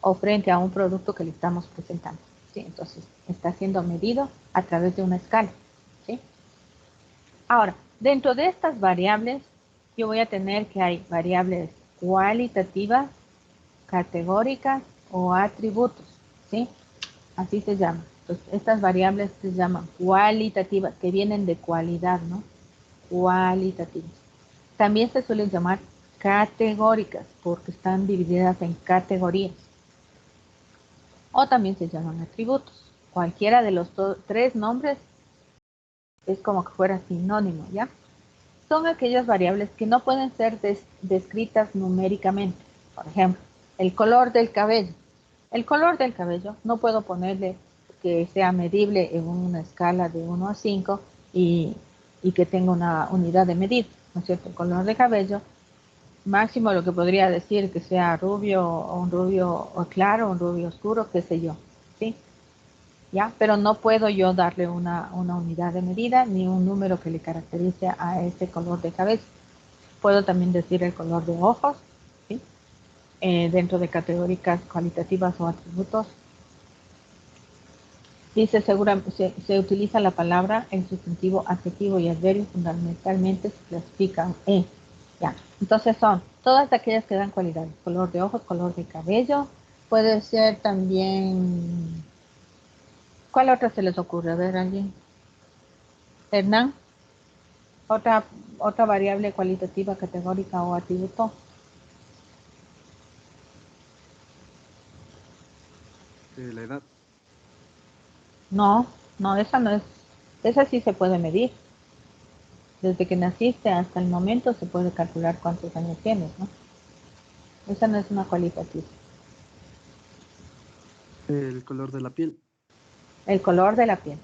o frente a un producto que le estamos presentando. ¿Sí? Entonces, está siendo medido a través de una escala. ¿Sí? Ahora, dentro de estas variables, yo voy a tener que hay variables cualitativas, categóricas o atributos. ¿Sí? Así se llama. Entonces, estas variables se llaman cualitativas, que vienen de cualidad, ¿no? Cualitativas. También se suelen llamar categóricas, porque están divididas en categorías. O también se llaman atributos. Cualquiera de los tres nombres es como que fuera sinónimo, ¿ya? Son aquellas variables que no pueden ser descritas numéricamente. Por ejemplo, el color del cabello. El color del cabello no puedo ponerle que sea medible en una escala de 1 a 5 y que tenga una unidad de medida, ¿no es cierto? El color de cabello, máximo lo que podría decir que sea rubio o un rubio claro, un rubio oscuro, qué sé yo, ¿sí? ¿Ya? Pero no puedo yo darle una unidad de medida ni un número que le caracterice a ese color de cabello. Puedo también decir el color de ojos, ¿sí? Dentro de categorías cualitativas o atributos. Dice, se utiliza la palabra, el sustantivo, adjetivo y adverbio, fundamentalmente se clasifican en. Ya. Entonces son todas aquellas que dan cualidades. Color de ojos, color de cabello. Puede ser también... ¿Cuál otra se les ocurre? A ver, alguien. Hernán. Otra variable cualitativa, categórica o atributo. La edad. No, esa no es. Esa sí se puede medir. Desde que naciste hasta el momento se puede calcular cuántos años tienes, ¿no? Esa no es una cualitativa. El color de la piel. El color de la piel.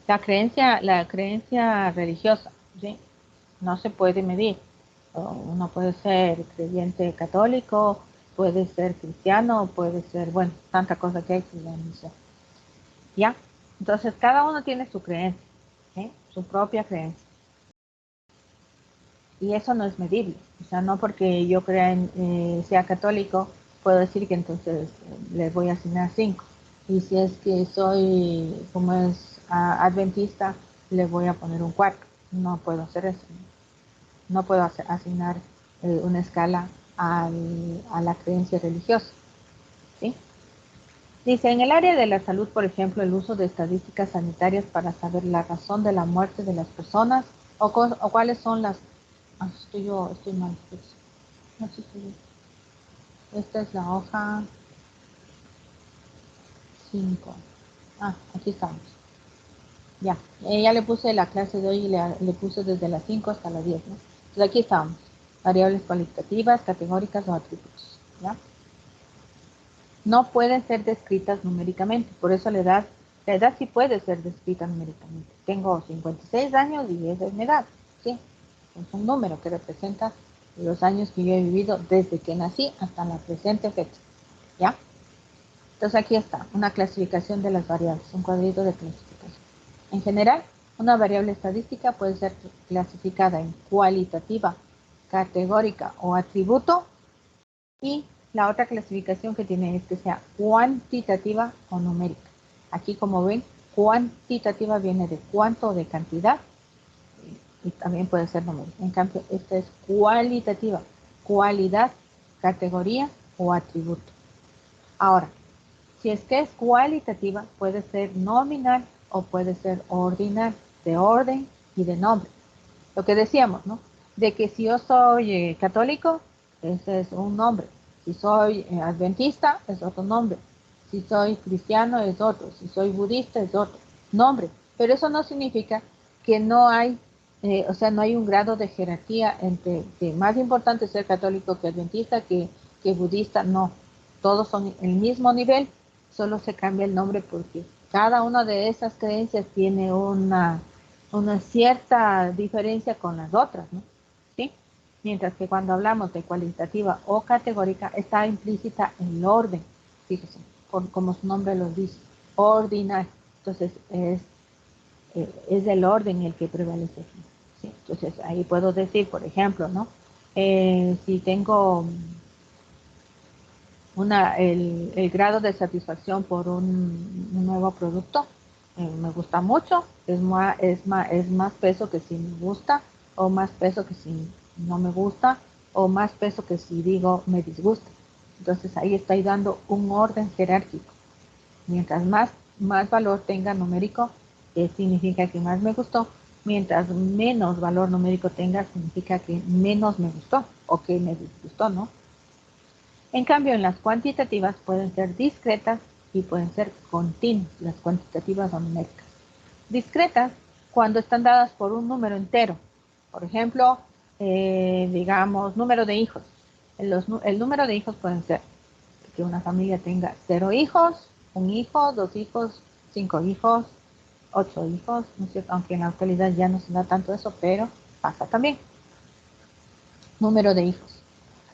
La creencia religiosa, ¿sí? No se puede medir. Uno puede ser creyente católico, puede ser cristiano, puede ser, bueno, tanta cosa que hay que no sé. ¿Ya? Entonces, cada uno tiene su creencia, ¿sí? Su propia creencia. Y eso no es medible. O sea, no porque yo sea católico, puedo decir que entonces les voy a asignar 5. Y si es que soy, como es adventista, le voy a poner un 4. No puedo hacer eso. No puedo asignar una escala a la creencia religiosa. ¿Sí? Dice, en el área de la salud, por ejemplo, el uso de estadísticas sanitarias para saber la razón de la muerte de las personas o cuáles son las... estoy mal. No, sí estoy bien. Esta es la hoja 5. Aquí estamos. Ya, ya le puse la clase de hoy y le puse desde las 5 hasta las 10, ¿no? Entonces aquí estamos. Variables cualitativas, categóricas o atributos, ¿ya? No pueden ser descritas numéricamente, por eso la edad sí puede ser descrita numéricamente. Tengo 56 años y esa es mi edad, ¿sí? Es un número que representa los años que yo he vivido desde que nací hasta la presente fecha, ¿ya? Entonces aquí está, una clasificación de las variables, un cuadrito de clasificación. En general, una variable estadística puede ser clasificada en cualitativa, categórica o atributo, y la otra clasificación que tiene es que sea cuantitativa o numérica. Aquí, como ven, cuantitativa viene de cuánto o de cantidad, y también puede ser numérica. En cambio, esta es cualitativa, cualidad, categoría o atributo. Ahora, si es que es cualitativa, puede ser nominal o puede ser ordinal, de orden y de nombre. Lo que decíamos, ¿no? De que si yo soy católico, ese es un nombre. Si soy adventista, es otro nombre. Si soy cristiano, es otro. Si soy budista, es otro nombre. Pero eso no significa que no hay, no hay un grado de jerarquía entre que más importante ser católico que adventista, que budista, no. Todos son el mismo nivel, solo se cambia el nombre porque cada una de esas creencias tiene una cierta diferencia con las otras, ¿no? ¿Sí? Mientras que cuando hablamos de cualitativa o categórica está implícita el orden, fíjense, como su nombre lo dice, ordinal. Entonces es el orden el que prevalece aquí, ¿sí? Entonces ahí puedo decir, por ejemplo, ¿no? Si tengo el grado de satisfacción por un nuevo producto me gusta mucho, es más peso que si me gusta, o más peso que si no me gusta, o más peso que si digo me disgusta. Entonces ahí estoy dando un orden jerárquico. Mientras más valor tenga numérico, significa que más me gustó. Mientras menos valor numérico tenga, significa que menos me gustó o que me disgustó, ¿no? En cambio, en las cuantitativas pueden ser discretas y pueden ser continuas, las cuantitativas o numéricas. Discretas cuando están dadas por un número entero. Por ejemplo, digamos, número de hijos. El número de hijos pueden ser que una familia tenga 0 hijos, 1 hijo, 2 hijos, 5 hijos, 8 hijos, ¿no es cierto? Aunque en la actualidad ya no se da tanto eso, pero pasa también. Número de hijos.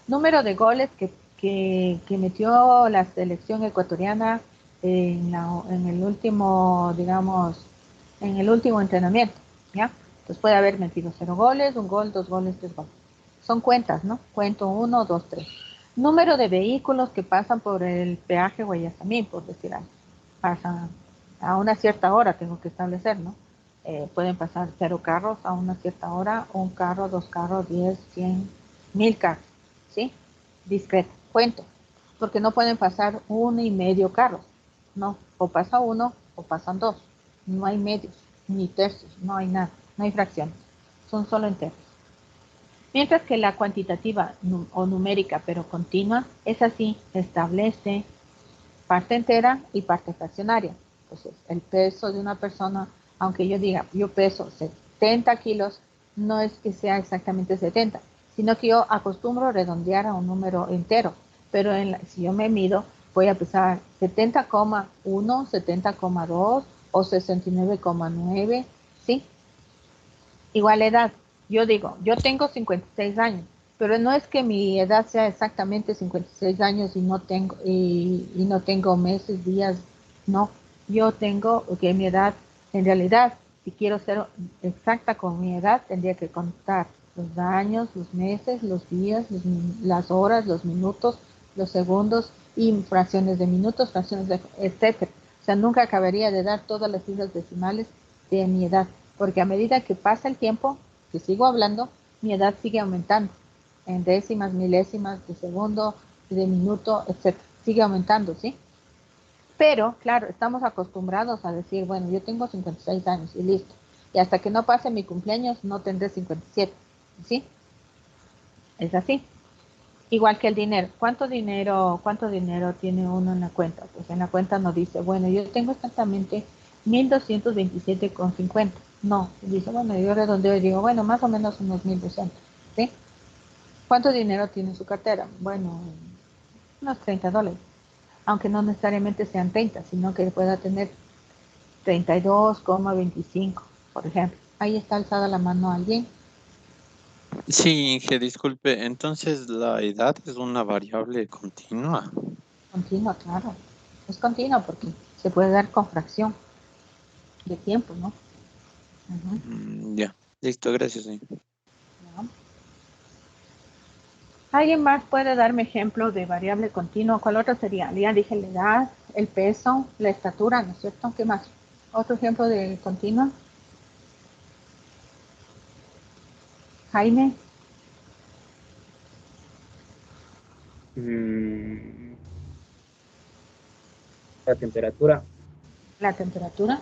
Número de goles que metió la selección ecuatoriana en el último, digamos, en el último entrenamiento, ¿ya? Entonces puede haber metido 0 goles, 1 gol, 2 goles, 3 goles. Son cuentas, ¿no? Cuento 1, 2, 3. Número de vehículos que pasan por el peaje Guayasamín, por decir algo. Pasan a una cierta hora, tengo que establecer, ¿no? Pueden pasar 0 carros a una cierta hora, 1 carro, 2 carros, 10, 100, 1000 carros, ¿sí? Discreto, cuento, porque no pueden pasar 1,5 carros, no, o pasa 1 o pasan 2, no hay medios, ni tercios, no hay nada, no hay fracciones, son solo enteros. Mientras que la cuantitativa o numérica, pero continua, es así, establece parte entera y parte fraccionaria. Entonces, el peso de una persona, aunque yo diga, yo peso 70 kilos, no es que sea exactamente 70, sino que yo acostumbro redondear a un número entero. Pero si yo me mido, voy a pesar 70,1, 70,2 o 69,9, ¿sí? Igual edad. Yo digo, yo tengo 56 años, pero no es que mi edad sea exactamente 56 años y no tengo meses, días, no. Yo tengo que mi edad, en realidad, si quiero ser exacta con mi edad, tendría que contar los años, los meses, los días, las horas, los minutos, los segundos y fracciones de minutos, fracciones de etcétera. O sea, nunca acabaría de dar todas las cifras decimales de mi edad, porque a medida que pasa el tiempo, que sigo hablando, mi edad sigue aumentando en décimas, milésimas de segundo, de minuto, etc. Sigue aumentando, ¿sí? Pero, claro, estamos acostumbrados a decir, bueno, yo tengo 56 años y listo. Y hasta que no pase mi cumpleaños no tendré 57, ¿sí? Es así. Igual que el dinero. ¿Cuánto dinero tiene uno en la cuenta? Pues en la cuenta no dice, bueno, yo tengo exactamente 1,227,50. No, dice, bueno, yo redondeo y digo, bueno, más o menos unos 1,200, ¿sí? ¿Cuánto dinero tiene en su cartera? Bueno, unos $30, aunque no necesariamente sean 30, sino que pueda tener 32,25, por ejemplo. Ahí está alzada la mano alguien. Sí, Inge, disculpe, entonces la edad es una variable continua. Continua, claro. Es continua porque se puede dar con fracción de tiempo, ¿no? Ya, listo, gracias. Sí. ¿No? ¿Alguien más puede darme ejemplos de variable continua? ¿Cuál otra sería? Ya dije la edad, el peso, la estatura, ¿no es cierto? ¿Qué más? ¿Otro ejemplo de continua? Jaime. La temperatura. La temperatura,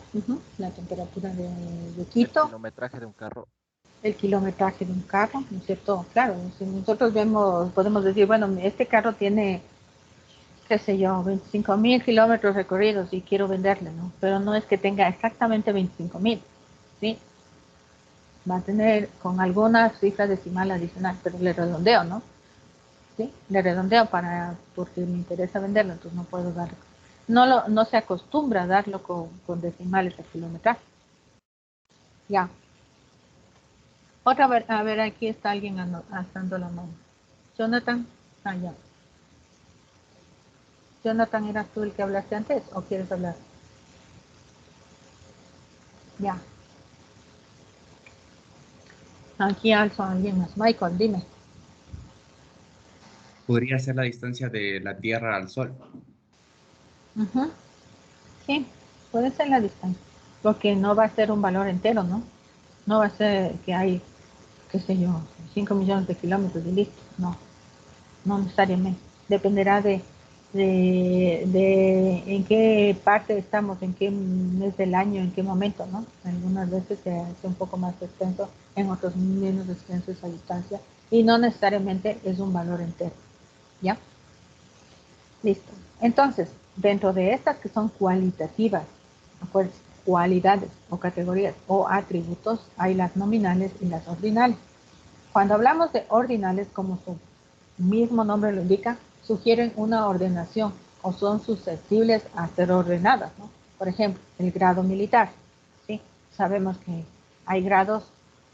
la temperatura de Quito. El kilometraje de un carro. El kilometraje de un carro, ¿no es cierto? Claro, si nosotros podemos decir, bueno, este carro tiene, qué sé yo, 25,000 kilómetros recorridos y quiero venderle, ¿no? Pero no es que tenga exactamente 25,000, ¿sí? Va a tener con alguna cifra decimal adicional, pero le redondeo, ¿no? ¿Sí? Le redondeo porque me interesa venderlo, entonces no puedo darlo. No se acostumbra a darlo con decimales a kilometraje. Ya. Otra vez, a ver, aquí está alguien alzando la mano. Jonathan, ya. Jonathan, ¿eras tú el que hablaste antes o quieres hablar? Ya. Aquí alzo a alguien más. Michael, dime. podría ser la distancia de la Tierra al Sol. Sí, puede ser la distancia, porque no va a ser un valor entero, ¿no? No va a ser que hay, qué sé yo, 5 millones de kilómetros y listo. No, no necesariamente. Dependerá de en qué parte estamos, en qué mes del año, en qué momento, ¿no? Algunas veces se hace un poco más extenso, en otros menos extenso esa distancia, y no necesariamente es un valor entero, ¿ya? Listo. Entonces, dentro de estas que son cualitativas, acuérdense, cualidades o categorías o atributos, hay las nominales y las ordinales. Cuando hablamos de ordinales, como su mismo nombre lo indica, sugieren una ordenación o son susceptibles a ser ordenadas, ¿no? Por ejemplo, el grado militar, ¿sí? Sabemos que hay grados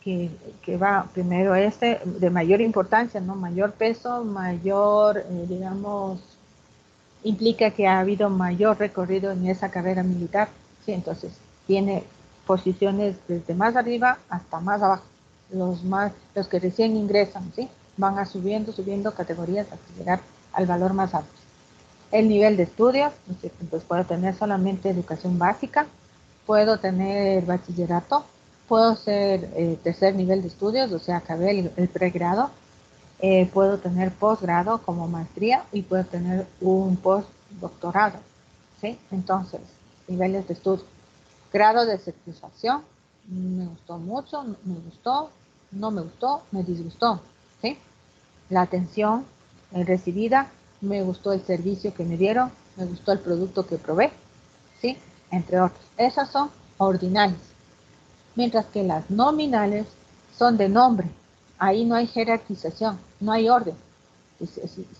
que va primero de mayor importancia, ¿no? Mayor peso, mayor, digamos, implica que ha habido mayor recorrido en esa carrera militar, ¿sí? Entonces, tiene posiciones desde más arriba hasta más abajo. Los que recién ingresan, ¿sí? Van subiendo categorías hasta llegar al valor más alto. El nivel de estudios, pues puedo tener solamente educación básica, puedo tener bachillerato, puedo ser tercer nivel de estudios, o sea, acabé el pregrado, puedo tener posgrado como maestría y puedo tener un postdoctorado, ¿sí? Entonces, niveles de estudio. Grado de satisfacción, me gustó mucho, me gustó, no me gustó, me disgustó, ¿sí? La atención recibida, me gustó el servicio que me dieron, me gustó el producto que probé, ¿sí? Entre otros. Esas son ordinales. Mientras que las nominales son de nombre. Ahí no hay jerarquización, no hay orden.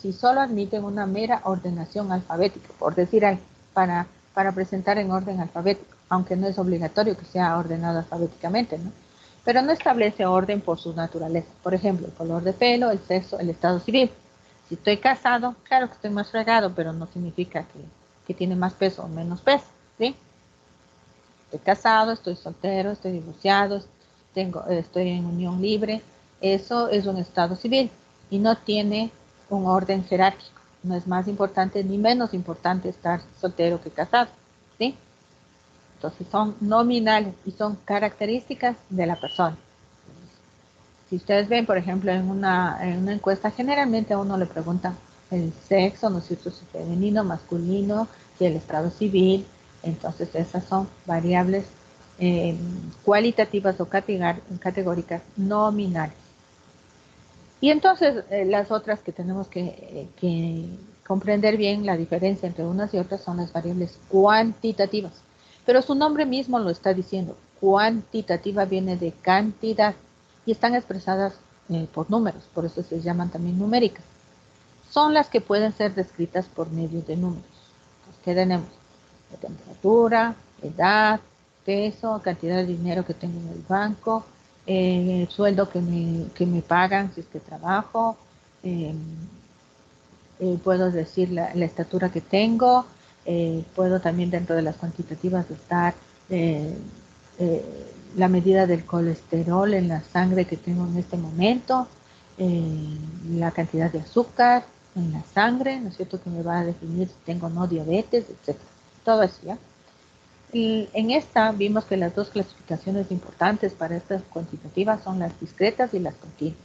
Si solo admiten una mera ordenación alfabética, por decir algo, para presentar en orden alfabético, aunque no es obligatorio que sea ordenado alfabéticamente, ¿no? Pero no establece orden por su naturaleza. Por ejemplo, el color de pelo, el sexo, el estado civil. Si estoy casado, claro que estoy más fregado, pero no significa que tiene más peso o menos peso, ¿sí? Estoy casado, estoy soltero, estoy divorciado, estoy en unión libre. Eso es un estado civil y no tiene un orden jerárquico. No es más importante ni menos importante estar soltero que casado, ¿sí? Entonces son nominales y son características de la persona. Si ustedes ven, por ejemplo, en una encuesta, generalmente a uno le preguntan el sexo, ¿no es cierto? Si femenino, masculino, si el estado civil. Entonces esas son variables cualitativas o categóricas nominales. Y entonces las otras que tenemos que comprender bien la diferencia entre unas y otras son las variables cuantitativas. Pero su nombre mismo lo está diciendo. Cuantitativa viene de cantidad y están expresadas por números, por eso se llaman también numéricas. Son las que pueden ser descritas por medio de números. Entonces, ¿qué tenemos? La temperatura, edad, peso, cantidad de dinero que tengo en el banco, el sueldo que me pagan si es que trabajo, puedo decir la estatura que tengo, puedo también dentro de las cuantitativas estar la medida del colesterol en la sangre que tengo en este momento, la cantidad de azúcar en la sangre, ¿no es cierto? Que me va a definir si tengo o no diabetes, etc. Todo eso, ¿ya? Y en esta vimos que las dos clasificaciones importantes para estas cuantitativas son las discretas y las continuas.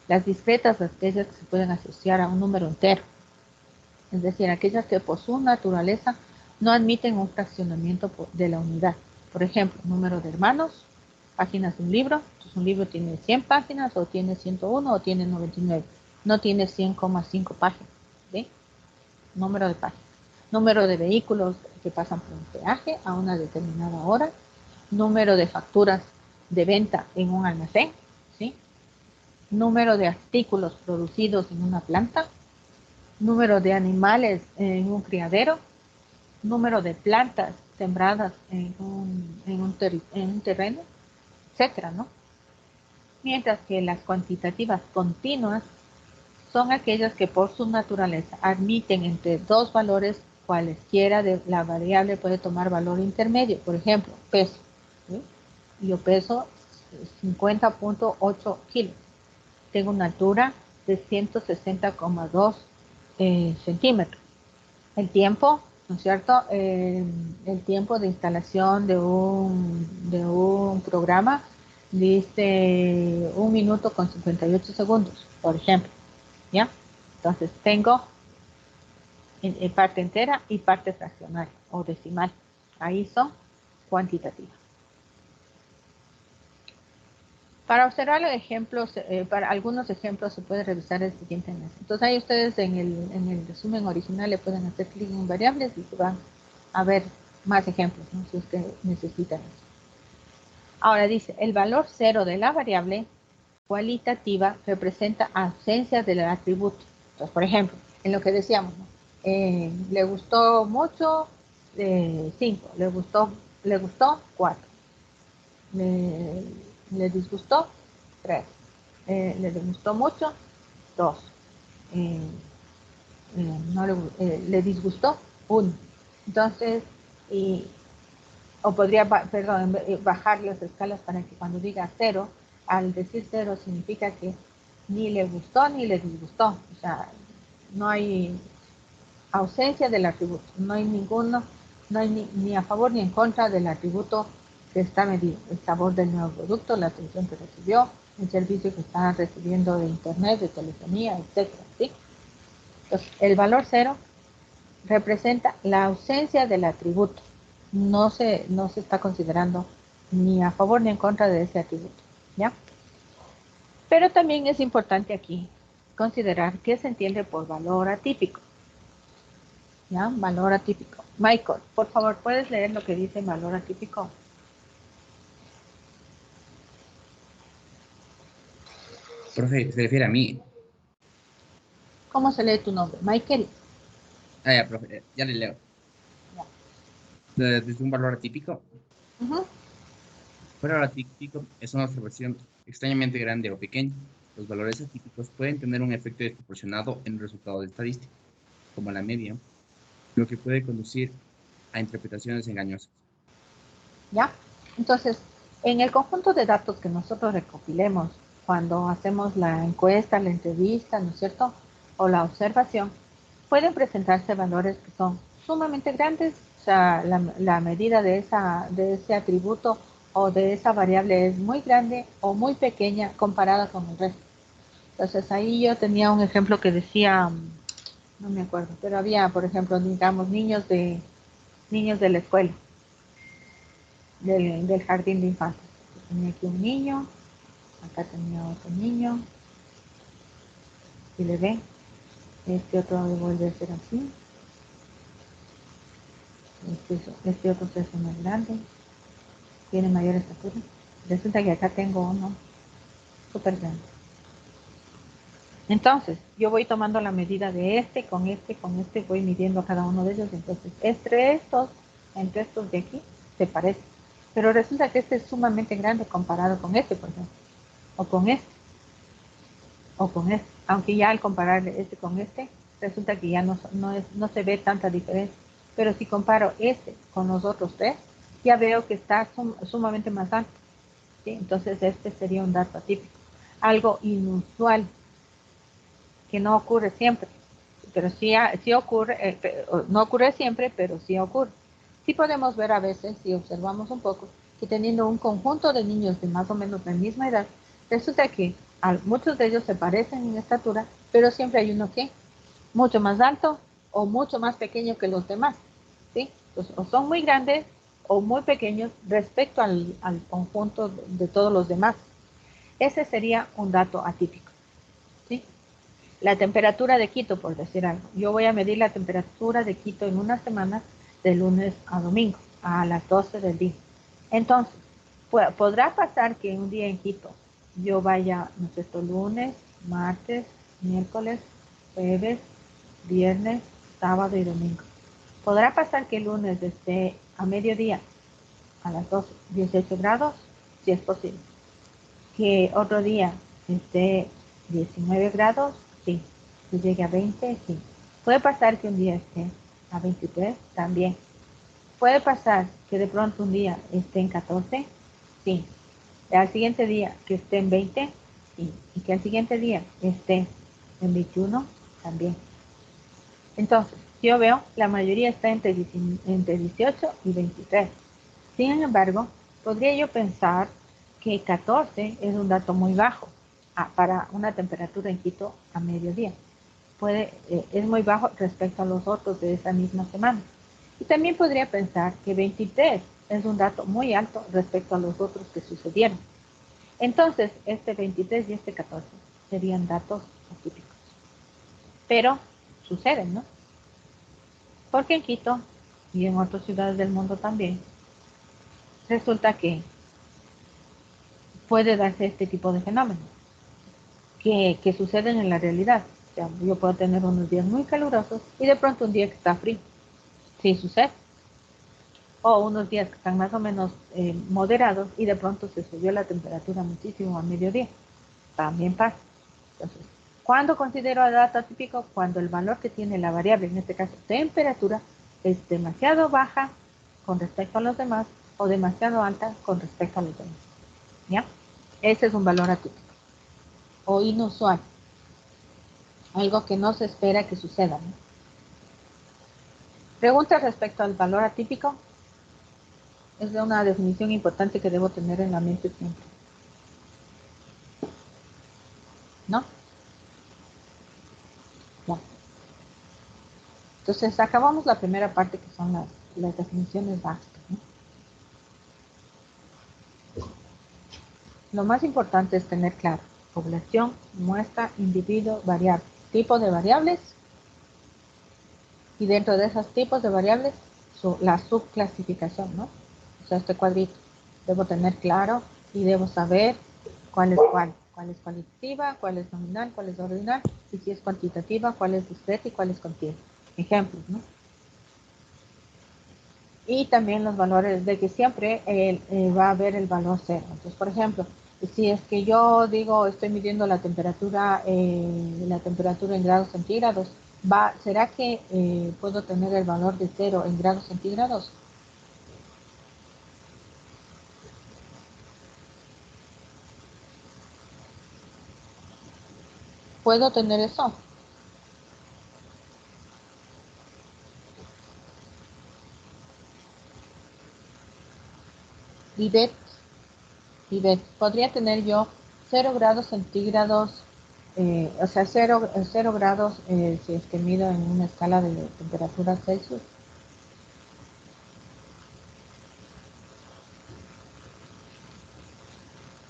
Las discretas, aquellas que se pueden asociar a un número entero, es decir, aquellas que por su naturaleza no admiten un fraccionamiento de la unidad. Por ejemplo, número de hermanos, páginas de un libro. Entonces, un libro tiene 100 páginas, o tiene 101, o tiene 99. No tiene 100,5 páginas, ¿sí? Número de páginas. Número de vehículos que pasan por un peaje a una determinada hora. Número de facturas de venta en un almacén, ¿sí? Número de artículos producidos en una planta. Número de animales en un criadero. Número de plantas sembradas en un terreno, etcétera, ¿no? Mientras que las cuantitativas continuas son aquellas que por su naturaleza admiten entre dos valores cualesquiera de la variable puede tomar valor intermedio. Por ejemplo, peso, ¿sí? Yo peso 50,8 kilos. Tengo una altura de 160,2 centímetros. El tiempo, ¿no es cierto? El tiempo de instalación de un programa dice 1 minuto con 58 segundos, por ejemplo. ¿Ya? Entonces tengo en parte entera y parte fraccional o decimal. Ahí son cuantitativas. Para observar los ejemplos, para algunos ejemplos se puede revisar el siguiente enlace. Entonces ahí ustedes en el resumen original le pueden hacer clic en variables y se van a ver más ejemplos, ¿no? Si ustedes necesitan eso. Ahora dice, el valor 0 de la variable cualitativa representa ausencia del atributo. Entonces, por ejemplo, en lo que decíamos, ¿no? Le gustó mucho 5, le gustó 4, le disgustó 3, le disgustó mucho 2, no le disgustó 1. Entonces, o podría, perdón, bajar las escalas para que cuando diga 0, al decir 0 significa que ni le gustó ni le disgustó. O sea, no hay ausencia del atributo, no hay ninguno, no hay ni a favor ni en contra del atributo que está medido, el sabor del nuevo producto, la atención que recibió, el servicio que está recibiendo de internet, de telefonía, etcétera, ¿sí? Entonces, el valor 0 representa la ausencia del atributo, no se está considerando ni a favor ni en contra de ese atributo, ¿ya? Pero también es importante aquí considerar qué se entiende por valor atípico. ¿Ya? Valor atípico. Michael, por favor, ¿puedes leer lo que dice valor atípico? Profe, se refiere a mí. ¿Cómo se lee tu nombre? Michael. Ah, ya, profe, ya le leo. Ya. Desde un valor atípico. Un valor atípico es una observación extrañamente grande o pequeña. Los valores atípicos pueden tener un efecto desproporcionado en el resultado estadístico, como la media, lo que puede conducir a interpretaciones engañosas. ¿Ya? Entonces, en el conjunto de datos que nosotros recopilemos cuando hacemos la encuesta, la entrevista, ¿no es cierto? O la observación, pueden presentarse valores que son sumamente grandes, o sea, la medida de ese atributo o de esa variable es muy grande o muy pequeña comparada con el resto. Entonces, ahí yo tenía un ejemplo que decía, no me acuerdo, pero había, por ejemplo, digamos, niños de la escuela, del jardín de infantes. Tenía aquí un niño, acá tenía otro niño, y le ve, este otro vuelve a ser así, este otro se hace más grande, tiene mayor estatura. Resulta que acá tengo uno súper grande. Entonces, yo voy tomando la medida de este, voy midiendo a cada uno de ellos. Entonces, entre estos de aquí, se parecen. Pero resulta que este es sumamente grande comparado con este, por ejemplo. O con este. Aunque ya al comparar este con este, resulta que ya no se ve tanta diferencia. Pero si comparo este con los otros tres, ya veo que está sumamente más alto. ¿Sí? Entonces, este sería un dato atípico. Algo inusual, que no ocurre siempre, pero sí ocurre, no ocurre siempre, pero sí ocurre. Sí podemos ver a veces, si observamos un poco, que teniendo un conjunto de niños de más o menos la misma edad, resulta que muchos de ellos se parecen en estatura, pero siempre hay uno que mucho más alto o mucho más pequeño que los demás, ¿sí? Entonces, o son muy grandes o muy pequeños respecto al conjunto de todos los demás. Ese sería un dato atípico, ¿sí? La temperatura de Quito, por decir algo. Yo voy a medir la temperatura de Quito en una semana de lunes a domingo, a las 12 del día. Entonces, podrá pasar que un día en Quito yo vaya, no sé, lunes, martes, miércoles, jueves, viernes, sábado y domingo. Podrá pasar que el lunes esté a mediodía, a las 12, 18 grados, si es posible. Que otro día esté 19 grados, sí. Que llegue a 20, sí. Puede pasar que un día esté a 23, también. Puede pasar que de pronto un día esté en 14, sí. Al siguiente día que esté en 20, sí. Y que al siguiente día esté En 21 también. Entonces, yo veo, la mayoría está entre 18 y 23. Sin embargo, podría yo pensar que 14 es un dato muy bajo para una temperatura en Quito a mediodía. Es muy bajo respecto a los otros de esa misma semana. Y también podría pensar que 23 es un dato muy alto respecto a los otros que sucedieron. Entonces, este 23 y este 14 serían datos atípicos. Pero suceden, ¿no? Porque en Quito y en otras ciudades del mundo también, resulta que puede darse este tipo de fenómenos que suceden en la realidad. O sea, yo puedo tener unos días muy calurosos y de pronto un día que está frío. Sí sucede. O unos días que están más o menos moderados y de pronto se subió la temperatura muchísimo a mediodía. También pasa. Entonces, ¿cuándo considero dato atípico? Cuando el valor que tiene la variable, en este caso temperatura, es demasiado baja con respecto a los demás o demasiado alta con respecto a los demás. ¿Ya? Ese es un valor atípico o inusual. Algo que no se espera que suceda, ¿no? Preguntas respecto al valor atípico. Es una definición importante que debo tener en la mente siempre. ¿No? Ya. Entonces, acabamos la primera parte que son las definiciones básicas, ¿no? Lo más importante es tener claro población, muestra, individuo, variable, tipo de variables y dentro de esos tipos de variables la subclasificación, ¿no? O sea, este cuadrito debo tener claro y debo saber cuál es cualitativa, cuál es nominal, cuál es ordinal y si es cuantitativa, cuál es discreta y cuál es continua. Ejemplos, ¿no? Y también los valores de que siempre va a haber el valor cero. Entonces, por ejemplo, si es que yo digo, estoy midiendo la temperatura en grados centígrados, ¿será que puedo tener el valor de 0 en grados centígrados? ¿Puedo tener eso? Ivette, podría tener yo 0 grados centígrados, o sea, 0 grados si es que mido en una escala de temperatura Celsius.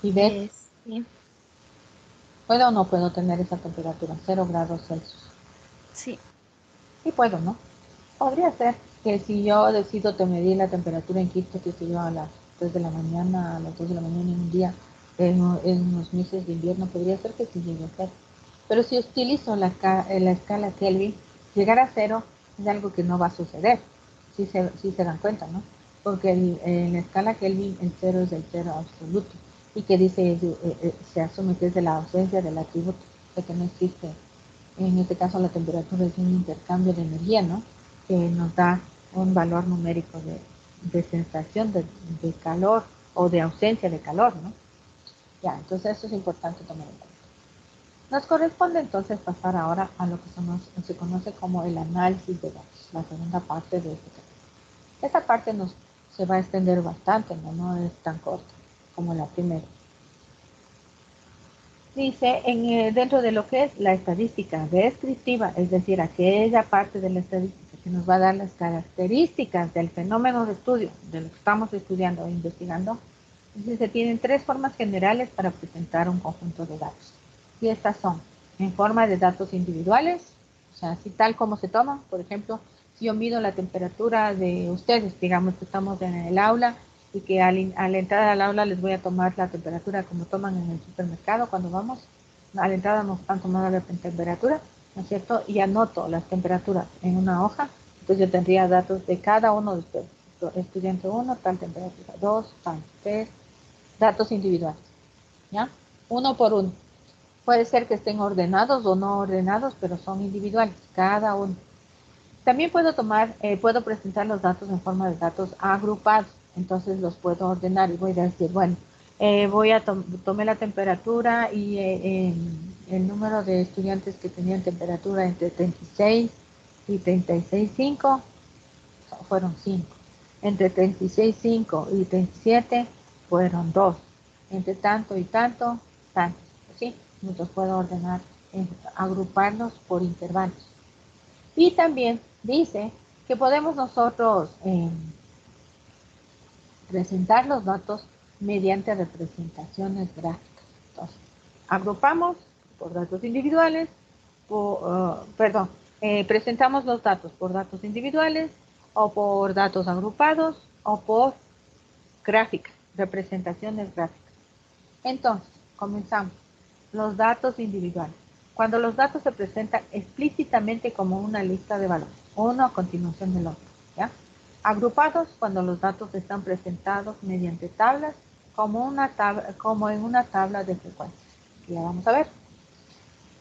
Ivette, sí. ¿puedo o no puedo tener esa temperatura, 0 grados Celsius? Sí. Sí puedo, ¿no? Podría ser que si yo decido medir la temperatura en Quito, que si yo a las 3 de la mañana, a las 2 de la mañana en un día, en unos meses de invierno, podría ser que sí llegue a ser. Pero si utilizo la escala Kelvin, llegar a 0 es algo que no va a suceder. Si se dan cuenta, ¿no? Porque en la escala Kelvin el 0 es el 0 absoluto. Y que dice, se asume que es de la ausencia del atributo, de que no existe. En este caso la temperatura es un intercambio de energía, ¿no? Que nos da un valor numérico de sensación de calor o de ausencia de calor, ¿no? Ya, entonces eso es importante tomar en cuenta. Nos corresponde entonces pasar ahora a lo que se conoce como el análisis de datos, la segunda parte de este capítulo. Esta parte se va a extender bastante, no es tan corta como la primera. Dice, dentro de lo que es la estadística descriptiva, es decir, aquella parte de la estadística que nos va a dar las características del fenómeno de estudio, de lo que estamos estudiando e investigando, entonces se tienen 3 formas generales para presentar un conjunto de datos. Y estas son en forma de datos individuales, o sea, así tal como se toman. Por ejemplo, si yo mido la temperatura de ustedes, digamos que estamos en el aula, y que a la entrada al aula les voy a tomar la temperatura como toman en el supermercado cuando vamos. A la entrada nos están tomando la temperatura, ¿no es cierto? Y anoto las temperaturas en una hoja. Entonces yo tendría datos de cada uno de ustedes. Estudiante 1, tal temperatura, 2, tal, 3, datos individuales, ¿ya? Uno por uno. Puede ser que estén ordenados o no ordenados, pero son individuales, cada uno. También puedo presentar los datos en forma de datos agrupados. Entonces los puedo ordenar y voy a decir, bueno, tomé la temperatura y el número de estudiantes que tenían temperatura entre 36 y 36,5 fueron 5. Entre 36,5 y 37 fueron 2. Entre tanto y tanto, tantos. ¿Sí? Entonces puedo ordenar, agruparlos por intervalos. Y también dice que podemos nosotros presentar los datos mediante representaciones gráficas. Entonces, agrupamos por datos individuales, presentamos los datos por datos individuales o por datos agrupados o por gráficas, representaciones gráficas. Entonces, comenzamos. Los datos individuales. Cuando los datos se presentan explícitamente como una lista de valores, uno a continuación del otro, ¿ya? Agrupados cuando los datos están presentados mediante tablas, como en una tabla de frecuencias, que ya vamos a ver.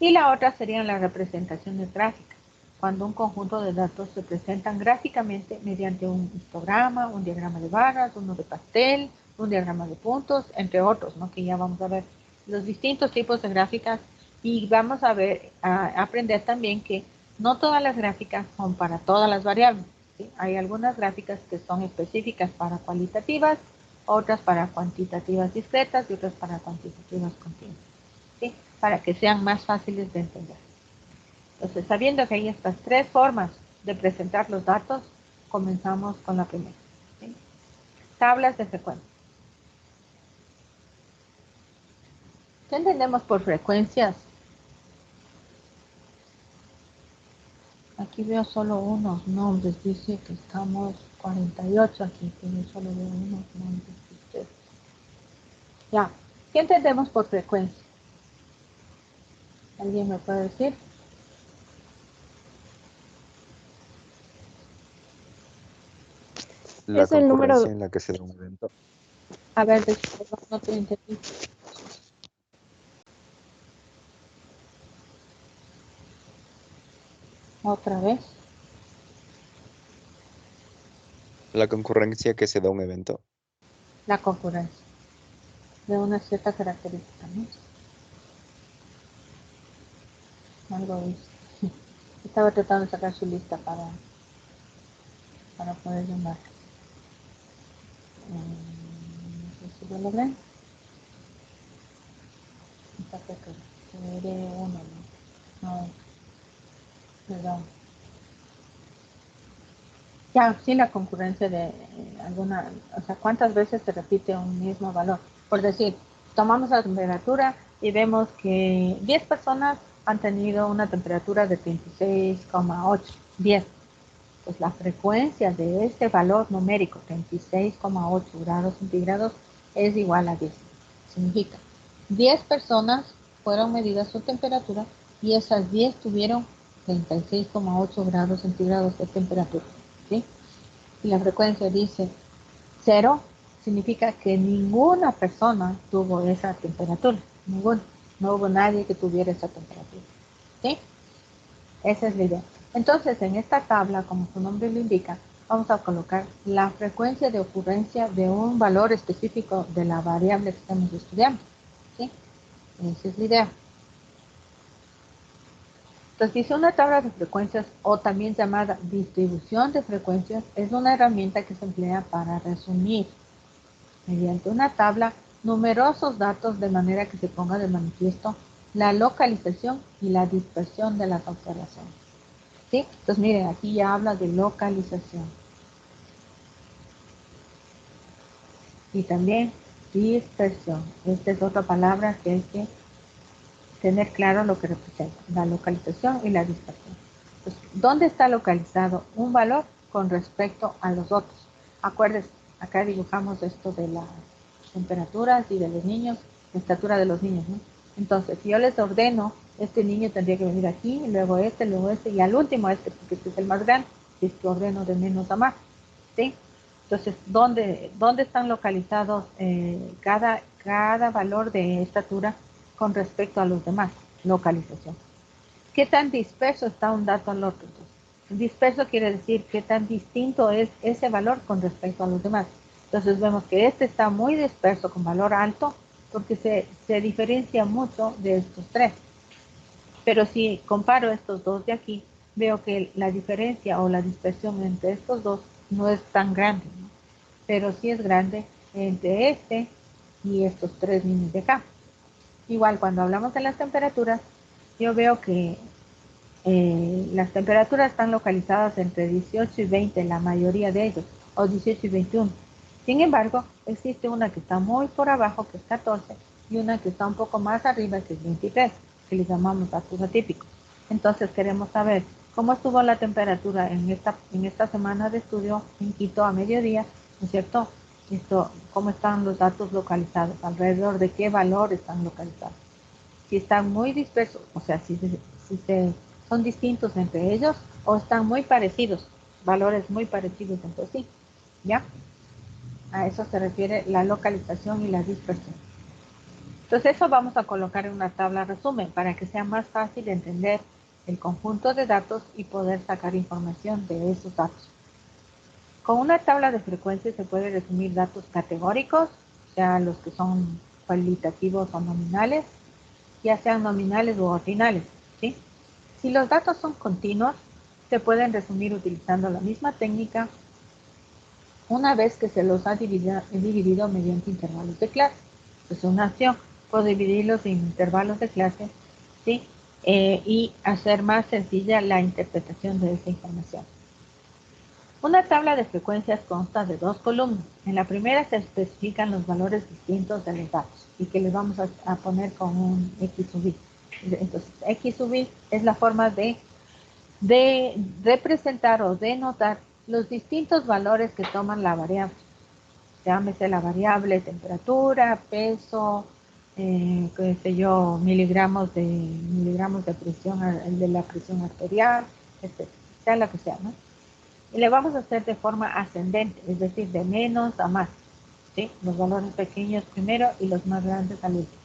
Y la otra serían las representaciones gráficas, cuando un conjunto de datos se presentan gráficamente mediante un histograma, un diagrama de barras, uno de pastel, un diagrama de puntos, entre otros, ¿no? Que ya vamos a ver los distintos tipos de gráficas y vamos a ver, a aprender también que no todas las gráficas son para todas las variables, ¿sí? Hay algunas gráficas que son específicas para cualitativas, otras para cuantitativas discretas y otras para cuantitativas continuas, ¿sí? Para que sean más fáciles de entender. Entonces, sabiendo que hay estas tres formas de presentar los datos, comenzamos con la primera, ¿sí? Tablas de frecuencia. ¿Qué entendemos por frecuencias? Aquí veo solo unos nombres, dice que estamos 48 aquí, pero yo solo veo unos nombres de ustedes. Ya, ¿qué entendemos por frecuencia? ¿Alguien me puede decir? La Es el número. concurrencia en la que se da un evento. A ver, no te entendí. Otra vez. La concurrencia que se da un evento. La concurrencia. De una cierta característica, ¿no? Algo dice. Estaba tratando de sacar su lista para poder llamar. No sé si lo logré. Está pequeño. Veré uno, ¿no? No. Perdón. Ya, sí, la concurrencia de alguna, o sea, ¿cuántas veces se repite un mismo valor? Por decir, tomamos la temperatura y vemos que 10 personas han tenido una temperatura de 36,8, 10. Pues la frecuencia de este valor numérico, 36,8 grados centígrados, es igual a 10. Significa, 10 personas fueron medidas su temperatura y esas 10 tuvieron 36,8 grados centígrados de temperatura. ¿Sí? Y la frecuencia dice 0, significa que ninguna persona tuvo esa temperatura. Ninguna. No hubo nadie que tuviera esa temperatura. ¿Sí? Esa es la idea. Entonces, en esta tabla, como su nombre lo indica, vamos a colocar la frecuencia de ocurrencia de un valor específico de la variable que estamos estudiando. ¿Sí? Esa es la idea. Entonces, dice una tabla de frecuencias, o también llamada distribución de frecuencias, es una herramienta que se emplea para resumir mediante una tabla numerosos datos de manera que se ponga de manifiesto la localización y la dispersión de las observaciones. ¿Sí? Entonces, miren, aquí ya habla de localización. Y también dispersión. Esta es otra palabra que hay que tener claro lo que representa, la localización y la dispersión. Entonces, ¿dónde está localizado un valor con respecto a los otros? Acuérdense, acá dibujamos esto de las temperaturas y de los niños, la estatura de los niños, ¿no? Entonces, si yo les ordeno, este niño tendría que venir aquí, luego este, y al último este, porque este es el más grande, si es que ordeno de menos a más, ¿sí? Entonces, ¿dónde están localizados cada valor de estatura con respecto a los demás? Localización. ¿Qué tan disperso está un dato al otro? Entonces, disperso quiere decir qué tan distinto es ese valor con respecto a los demás. Entonces vemos que este está muy disperso con valor alto porque se diferencia mucho de estos tres. Pero si comparo estos dos de aquí, veo que la diferencia o la dispersión entre estos dos no es tan grande, ¿no? Pero sí es grande entre este y estos 3 minis de acá. Igual cuando hablamos de las temperaturas, yo veo que las temperaturas están localizadas entre 18 y 20, la mayoría de ellos, o 18 y 21. Sin embargo, existe una que está muy por abajo, que es 14, y una que está un poco más arriba, que es 23, que le llamamos datos atípicos. Entonces queremos saber cómo estuvo la temperatura en esta semana de estudio en Quito a mediodía, ¿no es cierto? Cómo están los datos localizados, alrededor de qué valor están localizados. Si están muy dispersos, o sea, si son distintos entre ellos o están muy parecidos, valores muy parecidos entre sí, ¿ya? A eso se refiere la localización y la dispersión. Entonces eso vamos a colocar en una tabla resumen para que sea más fácil de entender el conjunto de datos y poder sacar información de esos datos. Con una tabla de frecuencia se puede resumir datos categóricos, ya los que son cualitativos o nominales, ya sean nominales u ordinales, ¿sí? Si los datos son continuos, se pueden resumir utilizando la misma técnica una vez que se los ha dividido mediante intervalos de clase. Es una acción, puedo dividirlos en intervalos de clase, ¿sí? Y hacer más sencilla la interpretación de esa información. Una tabla de frecuencias consta de 2 columnas. En la primera se especifican los valores distintos de los datos y que les vamos a poner con un X sub I. Entonces, X sub I es la forma de representar o denotar los distintos valores que toman la variable. Llámese la variable temperatura, peso, qué sé yo, miligramos de presión, el de la presión arterial, etc. Sea lo que sea, ¿no? Y le vamos a hacer de forma ascendente, es decir, de menos a más, ¿sí? Los valores pequeños primero y los más grandes al último.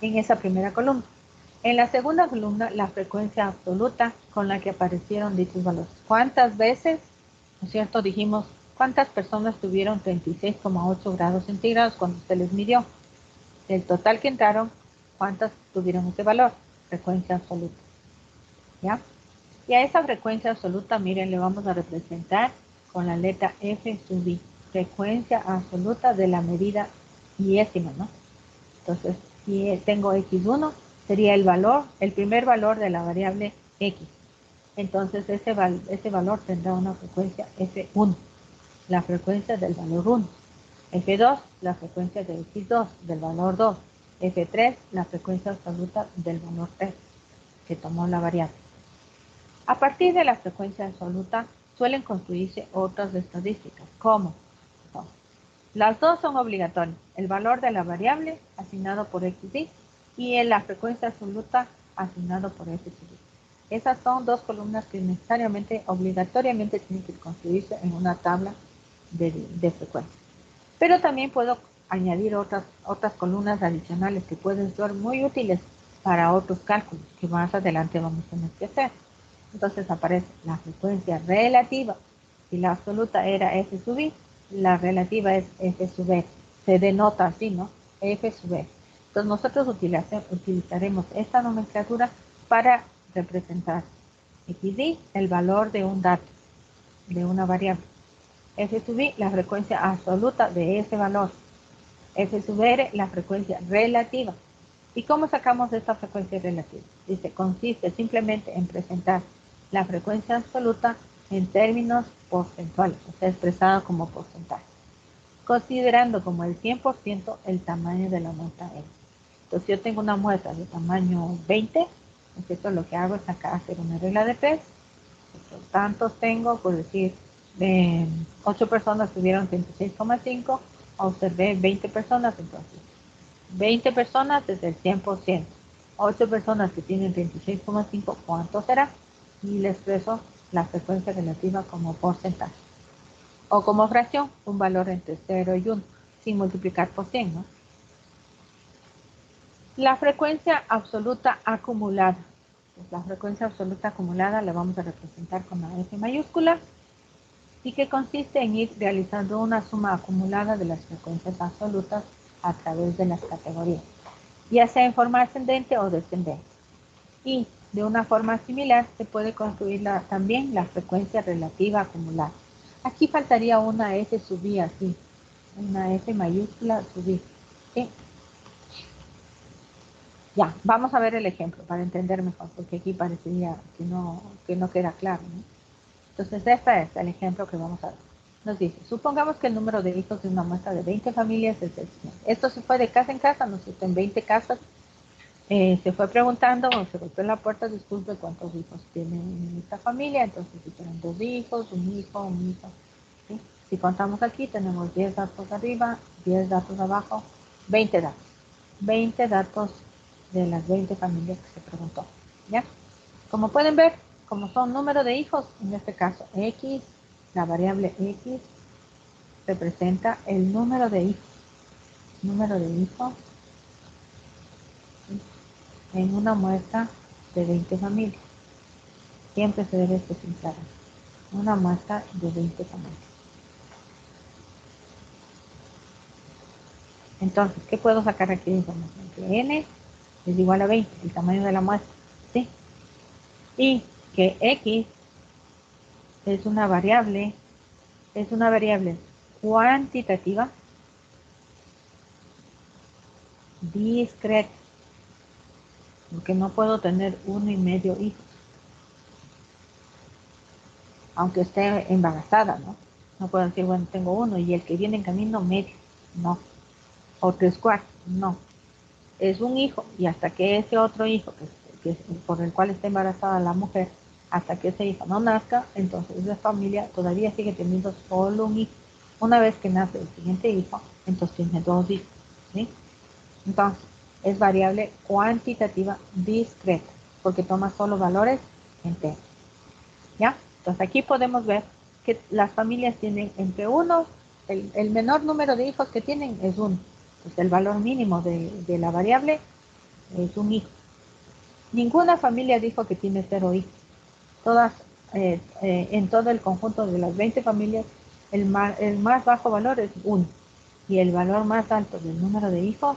En esa primera columna. En la segunda columna, la frecuencia absoluta con la que aparecieron dichos valores. ¿Cuántas veces, no es cierto, dijimos, cuántas personas tuvieron 36,8 grados centígrados cuando se les midió? Del total que entraron, ¿cuántas tuvieron ese valor? Frecuencia absoluta. ¿Ya? Y a esa frecuencia absoluta, miren, le vamos a representar con la letra F sub I. Frecuencia absoluta de la medida iésima, ¿no? Entonces, si tengo X1, sería el primer valor de la variable X. Entonces, ese valor tendrá una frecuencia F1, la frecuencia del valor 1. F2, la frecuencia de X2, del valor 2. F3, la frecuencia absoluta del valor 3, que tomó la variable. A partir de la frecuencia absoluta, suelen construirse otras estadísticas, como las dos son obligatorias, el valor de la variable asignado por XY y la frecuencia absoluta asignado por F sub I. Esas son dos columnas que necesariamente, obligatoriamente tienen que construirse en una tabla de frecuencia. Pero también puedo añadir otras columnas adicionales que pueden ser muy útiles para otros cálculos que más adelante vamos a tener que hacer. Entonces aparece la frecuencia relativa. Si la absoluta era F sub I, la relativa es F sub E. Se denota así, ¿no? F sub E. Entonces nosotros utilizaremos esta nomenclatura para representar XY, el valor de un dato, de una variable. F sub I, la frecuencia absoluta de ese valor. F sub R, la frecuencia relativa. ¿Y cómo sacamos esta frecuencia relativa? Dice, consiste simplemente en presentar la frecuencia absoluta en términos porcentuales, o sea, expresada como porcentaje, considerando como el 100% el tamaño de la muestra N. Entonces, si yo tengo una muestra de tamaño 20, entonces lo que hago es acá hacer una regla de 3. Tantos tengo, por decir, 8 personas tuvieron 26,5, observé 20 personas, entonces 20 personas es el 100%. 8 personas que tienen 26,5, ¿cuánto será? Y le expreso la frecuencia relativa como porcentaje. O como fracción, un valor entre 0 y 1, sin multiplicar por 100, ¿no? La frecuencia absoluta acumulada. Pues la frecuencia absoluta acumulada la vamos a representar con la F mayúscula y que consiste en ir realizando una suma acumulada de las frecuencias absolutas a través de las categorías, ya sea en forma ascendente o descendente. Y de una forma similar se puede construir también la frecuencia relativa acumulada. Aquí faltaría una S sub I así, una S mayúscula sub I. ¿Sí? Ya, vamos a ver el ejemplo para entender mejor, porque aquí parecería que no queda claro, ¿no? Entonces, este es el ejemplo que vamos a ver. Nos dice, supongamos que el número de hijos de una muestra de 20 familias es el siguiente. Esto se fue de casa en casa, nos citó en 20 casas. Se fue preguntando, o se golpeó en la puerta, disculpe, ¿cuántos hijos tiene esta familia? Entonces dijeron 2 hijos, un hijo, ¿sí? Si contamos aquí, tenemos 10 datos arriba, 10 datos abajo, 20 datos. 20 datos de las 20 familias que se preguntó, ¿ya? Como pueden ver, como son número de hijos, en este caso X, la variable X representa el número de hijos. Número de hijos en una muestra de 20 familias. Siempre se debe especificar una muestra de 20 familias. Entonces, ¿qué puedo sacar aquí de información? Que n es igual a 20, el tamaño de la muestra, ¿sí? Y que x es una variable cuantitativa discreta, porque no puedo tener 1,5 hijos, aunque esté embarazada, ¿no? No puedo decir, bueno, tengo 1 y el que viene en camino medio, no. O 3/4, no. Es un hijo y hasta que ese otro hijo, por el cual está embarazada la mujer, hasta que ese hijo no nazca, entonces esa familia todavía sigue teniendo solo un hijo. Una vez que nace el siguiente hijo, entonces tiene 2 hijos, ¿sí? Entonces, es variable cuantitativa discreta, porque toma solo valores enteros, ¿ya? Entonces aquí podemos ver que las familias tienen entre 1, el menor número de hijos que tienen es 1. Entonces el valor mínimo de la variable es un hijo. Ninguna familia dijo que tiene 0 hijos. Todas, en todo el conjunto de las 20 familias, el más bajo valor es 1. Y el valor más alto del número de hijos,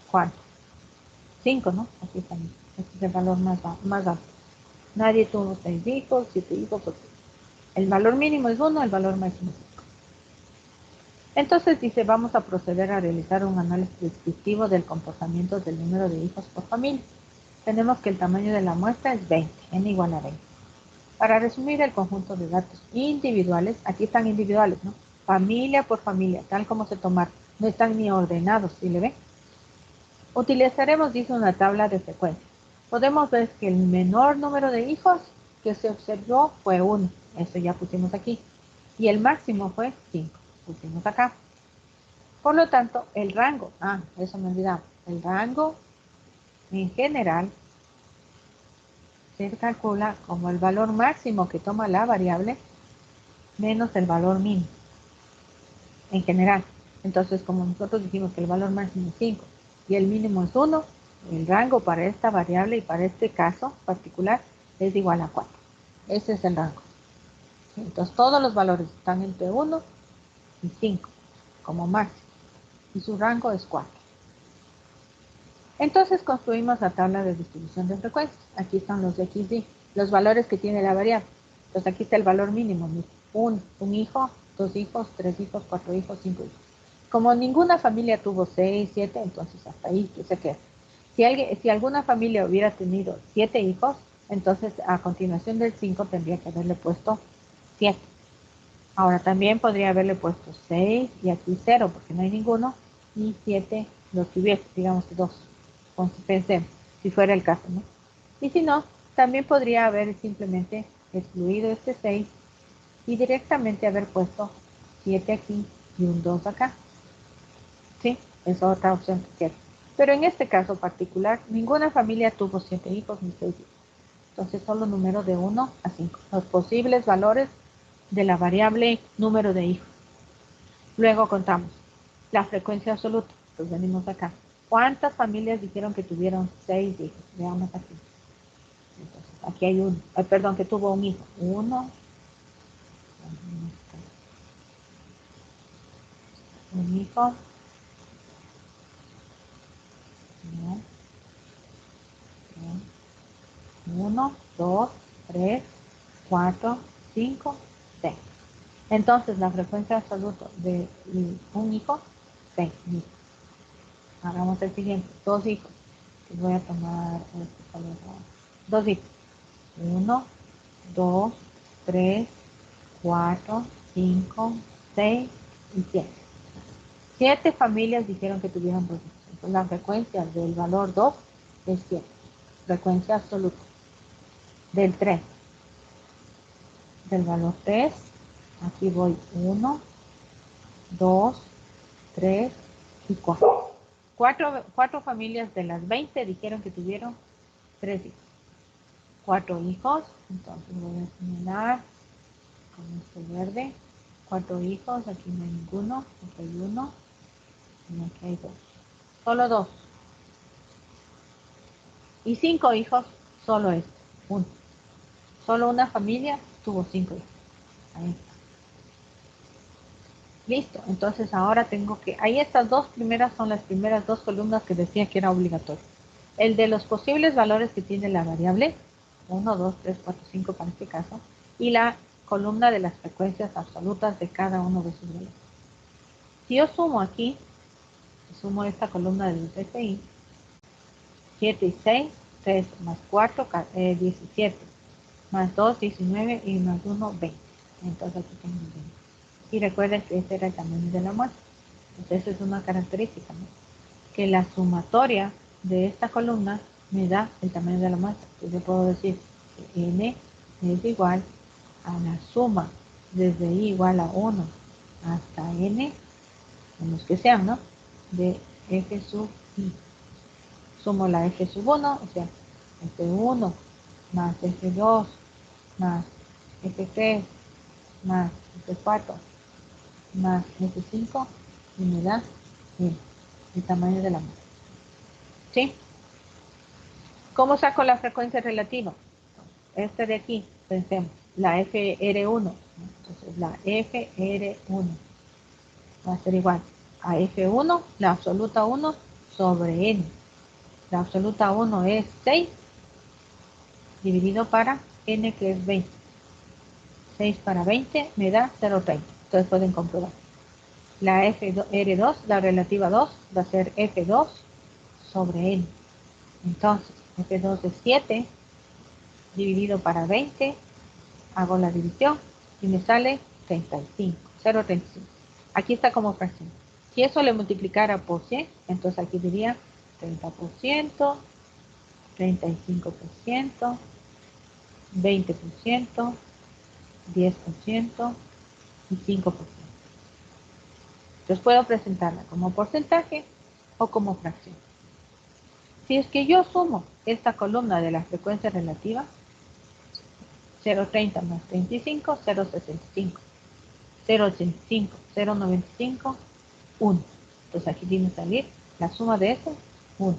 ¿cuánto? 5, ¿no? Aquí está. Este es el valor más alto. Nadie tuvo 6 hijos, 7 hijos, 8. El valor mínimo es 1, el valor máximo es 5. Entonces dice, vamos a proceder a realizar un análisis descriptivo del comportamiento del número de hijos por familia. Tenemos que el tamaño de la muestra es 20, n igual a 20. Para resumir el conjunto de datos individuales, aquí están individuales, ¿no? Familia por familia, tal como se tomaron. No están ni ordenados, ¿sí le ve? Utilizaremos, dice, una tabla de frecuencia. Podemos ver que el menor número de hijos que se observó fue 1. Eso ya pusimos aquí. Y el máximo fue 5. Pusimos acá. Por lo tanto, el rango, eso me olvidaba, el rango en general se calcula como el valor máximo que toma la variable menos el valor mínimo en general. Entonces, como nosotros dijimos que el valor máximo es 5 y el mínimo es 1, el rango para esta variable y para este caso particular es igual a 4. Ese es el rango. Entonces, todos los valores están entre 1 y 5 como máximo y su rango es 4. Entonces construimos la tabla de distribución de frecuencias. Aquí están los de XY, los valores que tiene la variable. Entonces aquí está el valor mínimo. Un hijo, 2 hijos, 3 hijos, 4 hijos, 5 hijos. Como ninguna familia tuvo 6, 7, entonces hasta ahí se queda. Si alguna familia hubiera tenido 7 hijos, entonces a continuación del 5 tendría que haberle puesto 7. Ahora también podría haberle puesto 6 y aquí 0 porque no hay ninguno. Y 7 los que hubiese, digamos que 2. Pensemos, si fuera el caso, ¿no? Y si no, también podría haber simplemente excluido este 6 y directamente haber puesto 7 aquí y un 2 acá. ¿Sí? Es otra opción que quiero. Pero en este caso particular, ninguna familia tuvo 7 hijos ni 6 hijos. Entonces solo números de 1 a 5. Los posibles valores de la variable número de hijos. Luego contamos la frecuencia absoluta. Pues venimos acá. ¿Cuántas familias dijeron que tuvieron 6 hijos? Veamos aquí. Entonces, aquí hay uno. Perdón, que tuvo un hijo. 1. Un hijo. No. 1, 2, 3, 4, 5, 6. Entonces, la frecuencia absoluta de un hijo, 6. Hagamos el siguiente. 2 hijos. Voy a tomar este 2 hijos. 1, 2, 3, 4, 5, 6 y 7. 7 familias dijeron que tuvieron 2 hijos. Entonces, la frecuencia del valor 2 es 7. Frecuencia absoluta. Del 3. Del valor 3. Aquí voy 1, 2, 3 y 4. 4 familias de las 20 dijeron que tuvieron 3 hijos. 4 hijos. Entonces voy a señalar con este verde. 4 hijos. Aquí no hay ninguno. Aquí hay 1. Y aquí hay 2. Solo 2. Y 5 hijos. Solo este. 1. Solo una familia tuvo 5 hijos. Ahí está. Listo, entonces ahora tengo que, ahí estas dos primeras son las primeras 2 columnas que decía que era obligatorio. El de los posibles valores que tiene la variable, 1, 2, 3, 4, 5 para este caso, y la columna de las frecuencias absolutas de cada uno de sus valores. Si yo sumo aquí, sumo esta columna del FI, 7 y 6, 3 más 4, 17, más 2, 19 y más 1, 20. Entonces aquí tengo 20. Y recuerden que este era el tamaño de la muestra. Entonces, esa es una característica, ¿no? Que la sumatoria de esta columna me da el tamaño de la muestra. Entonces, yo puedo decir que n es igual a la suma desde i igual a 1 hasta n, en los que sean, ¿no? De f sub i. Sumo la f sub 1, o sea, f1 más f2 más f3 más f4 más F5 y me da el tamaño de la muestra. ¿Sí? ¿Cómo saco la frecuencia relativa? Este de aquí, pensemos, la FR1. Entonces, la FR1 va a ser igual a F1, la absoluta 1 sobre N. La absoluta 1 es 6 dividido para N, que es 20. 6 para 20 me da 0,30. Entonces pueden comprobar. La R2, la relativa 2, va a ser F2 sobre N. Entonces, F2 es 7 dividido para 20. Hago la división y me sale 35, 0,35. Aquí está como fracción. Si eso le multiplicara por 100, entonces aquí diría 30%, 35%, 20%, 10% y 5%. Entonces puedo presentarla como porcentaje o como fracción. Si es que yo sumo esta columna de la frecuencia relativa, 0,30 más 35, 0,65, 0,85, 0,95, 1. Entonces aquí tiene que salir la suma de eso, 1.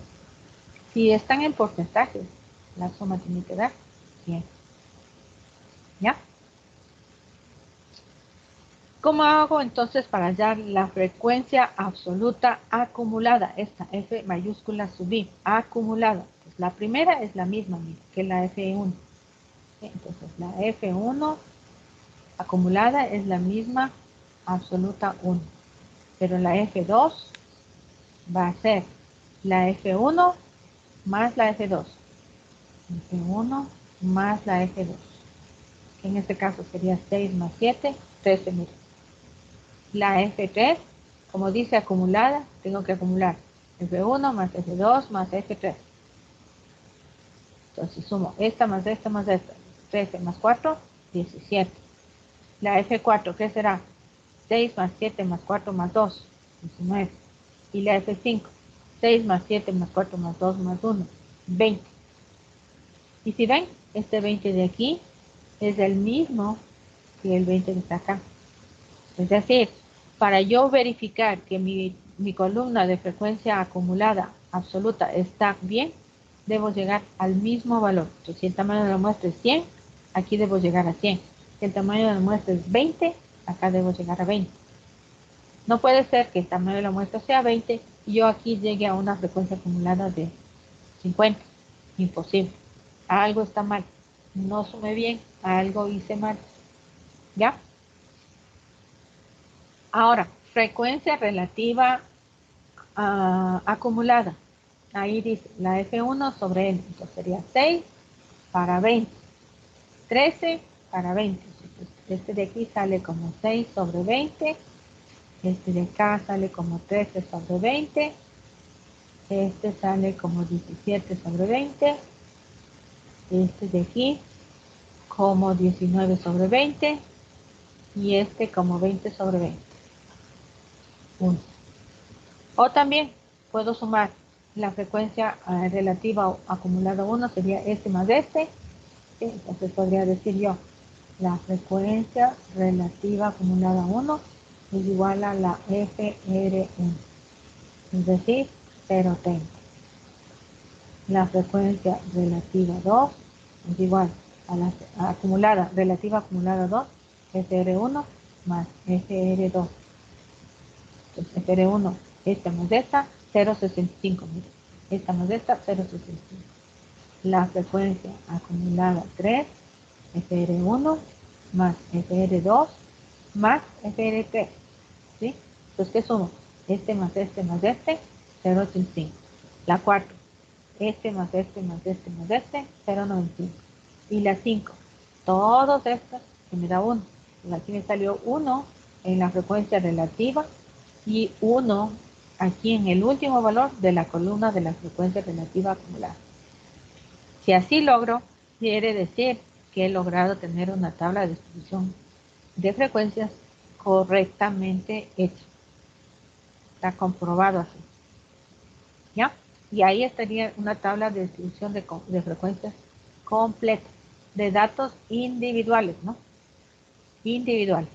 Si están en porcentajes, la suma tiene que dar 100. ¿Ya? ¿Cómo hago entonces para hallar la frecuencia absoluta acumulada? Esta F mayúscula sub i, acumulada. Pues la primera es la misma que la F1. Entonces la F1 acumulada es la misma absoluta 1. Pero la F2 va a ser la F1 más la F2. F1 más la F2. Que en este caso sería 6 más 7, 13 mil. La F3, como dice acumulada, tengo que acumular F1 más F2 más F3. Entonces sumo esta más esta más esta. 13 más 4, 17. La F4, ¿qué será? 6 más 7 más 4 más 2, 19. Y la F5, 6 más 7 más 4 más 2 más 1, 20. Y si ven, este 20 de aquí es el mismo que el 20 que está acá. Es decir, para yo verificar que mi columna de frecuencia acumulada absoluta está bien, debo llegar al mismo valor. Entonces, si el tamaño de la muestra es 100, aquí debo llegar a 100. Si el tamaño de la muestra es 20, acá debo llegar a 20. No puede ser que el tamaño de la muestra sea 20 y yo aquí llegue a una frecuencia acumulada de 50. Imposible. algo está mal. No sumé bien, algo hice mal. ¿Ya? Ahora, frecuencia relativa acumulada. Ahí dice la F1 sobre N. Entonces sería 6 para 20. 13 para 20. Este de aquí sale como 6 sobre 20. Este de acá sale como 13 sobre 20. Este sale como 17 sobre 20. Este de aquí como 19 sobre 20. Y este como 20 sobre 20. 1. O también puedo sumar la frecuencia relativa o acumulada 1 sería este más este. ¿Sí? Entonces podría decir yo, la frecuencia relativa acumulada 1 es igual a la FR1, es decir, 0,30. La frecuencia relativa 2 es igual a la acumulada, relativa acumulada 2, FR1 más FR2. Entonces FR1, esta más esta, 0,65. Mira, esta más esta, 0,65. La frecuencia acumulada 3, FR1 más FR2 más FR3. ¿Sí? Entonces, ¿qué sumo? Este más este más este, 0,85. La cuarta, este más este más este más este, 0,95. Y la 5, todos estos, que me da 1. Aquí me salió 1 en la frecuencia relativa y 1 aquí en el último valor de la columna de la frecuencia relativa acumulada. Si así logro, quiere decir que he logrado tener una tabla de distribución de frecuencias correctamente hecha. Está comprobado así. ¿Ya? Y ahí estaría una tabla de distribución de frecuencias completa, de datos individuales, ¿no? Individuales.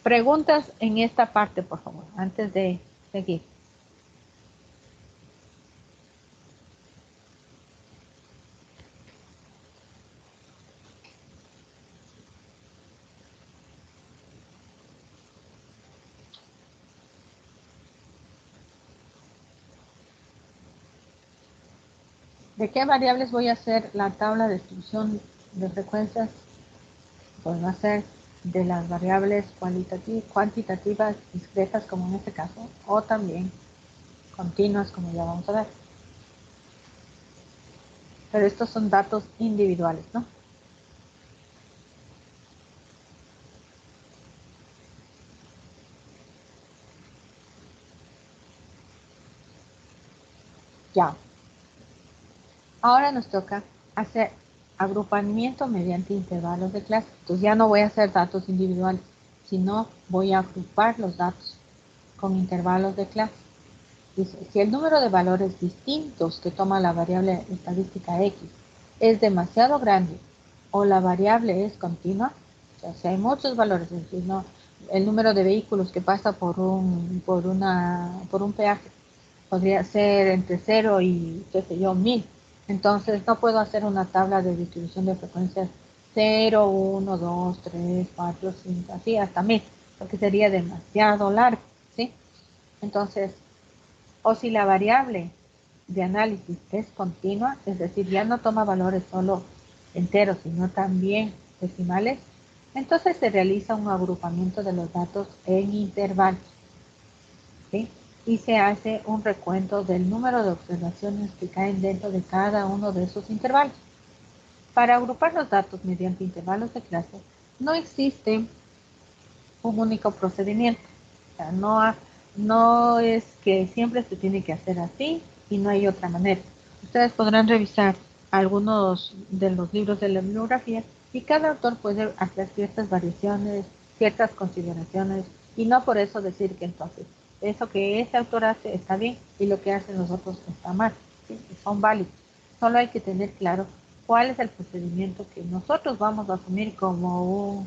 Preguntas en esta parte, por favor, antes de seguir. ¿De qué variables voy a hacer la tabla de distribución de frecuencias? Pues va a ser de las variables cuantitativas discretas, como en este caso, o también continuas, como ya vamos a ver. Pero estos son datos individuales, ¿no? Ya. Ahora nos toca hacer agrupamiento mediante intervalos de clase. Entonces ya no voy a hacer datos individuales, sino voy a agrupar los datos con intervalos de clase. Dice, si el número de valores distintos que toma la variable estadística X es demasiado grande o la variable es continua, o sea, si hay muchos valores, es decir, no, el número de vehículos que pasa por un peaje podría ser entre 0 y, qué sé yo, 1000. Entonces no puedo hacer una tabla de distribución de frecuencias 0, 1, 2, 3, 4, 5, así hasta 1000, porque sería demasiado largo, ¿sí? Entonces, o si la variable de análisis es continua, es decir, ya no toma valores solo enteros, sino también decimales, entonces se realiza un agrupamiento de los datos en intervalos, ¿sí? Y se hace un recuento del número de observaciones que caen dentro de cada uno de esos intervalos. Para agrupar los datos mediante intervalos de clase, no existe un único procedimiento. O sea, no es que siempre se tiene que hacer así y no hay otra manera. Ustedes podrán revisar algunos de los libros de la bibliografía y cada autor puede hacer ciertas variaciones, ciertas consideraciones y no por eso decir que entonces eso que ese autor hace está bien y lo que hacen los otros está mal. ¿Sí? Son válidos. Solo hay que tener claro cuál es el procedimiento que nosotros vamos a asumir como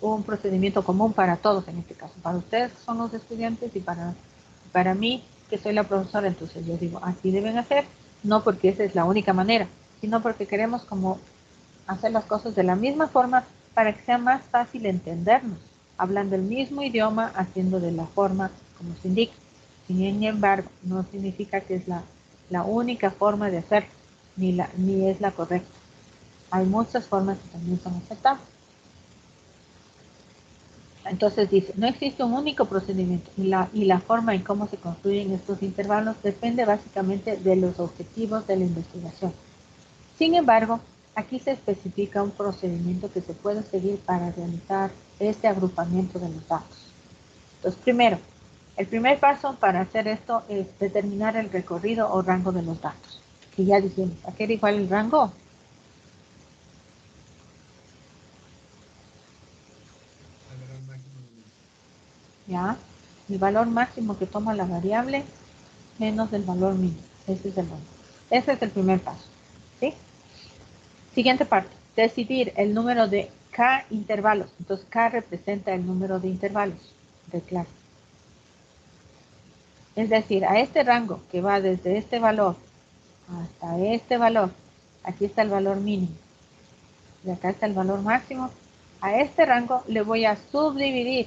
un procedimiento común para todos en este caso. Para ustedes que son los estudiantes y para mí que soy la profesora, entonces yo digo, así deben hacer, no porque esa es la única manera, sino porque queremos como hacer las cosas de la misma forma para que sea más fácil entendernos, hablando el mismo idioma, haciendo de la forma como se indica. Sin embargo, no significa que es la única forma de hacerlo, ni es la correcta. Hay muchas formas que también son aceptables. Entonces dice, no existe un único procedimiento y la forma en cómo se construyen estos intervalos depende básicamente de los objetivos de la investigación. Sin embargo, aquí se especifica un procedimiento que se puede seguir para realizar este agrupamiento de los datos. Entonces, primero, el primer paso para hacer esto es determinar el recorrido o rango de los datos. Que ya dijimos, ¿a qué era igual el rango? Ya, el valor máximo que toma la variable menos el valor mínimo. Ese es el rango. Ese es el primer paso. ¿Sí? Siguiente parte. Decidir el número de K intervalos. Entonces, K representa el número de intervalos de clase. Es decir, a este rango que va desde este valor hasta este valor, aquí está el valor mínimo y acá está el valor máximo, a este rango le voy a subdividir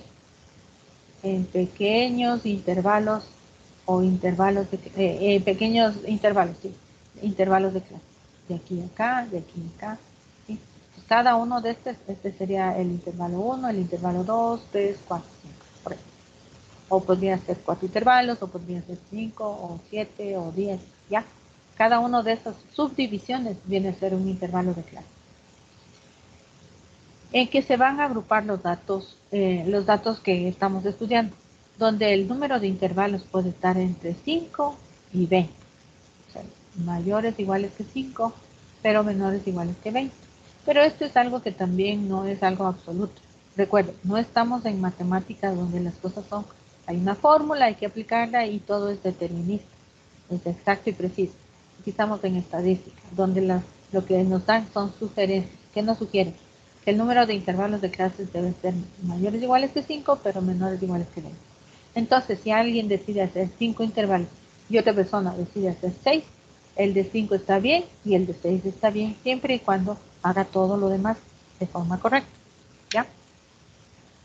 en pequeños intervalos o intervalos de pequeños intervalos, sí, intervalos de clase, de aquí a acá, de aquí a acá, ¿sí? Cada uno de este sería el intervalo 1, el intervalo 2, 3, 4, 5, por ejemplo. O podría ser 4 intervalos, o podría ser 5, o 7, o 10, ¿ya? Cada uno de esas subdivisiones viene a ser un intervalo de clase. En que se van a agrupar los datos que estamos estudiando, donde el número de intervalos puede estar entre 5 y 20. O sea, mayores iguales que 5, pero menores iguales que 20. Pero esto es algo que también no es algo absoluto. Recuerden, no estamos en matemáticas donde las cosas son, hay una fórmula, hay que aplicarla y todo es determinista, es exacto y preciso. Aquí estamos en estadística, donde lo que nos dan son sugerencias. ¿Qué nos sugieren? Que el número de intervalos de clases deben ser mayores o iguales que 5, pero menores o iguales que 20. Entonces, si alguien decide hacer 5 intervalos y otra persona decide hacer 6, el de 5 está bien y el de 6 está bien, siempre y cuando haga todo lo demás de forma correcta. ¿Ya?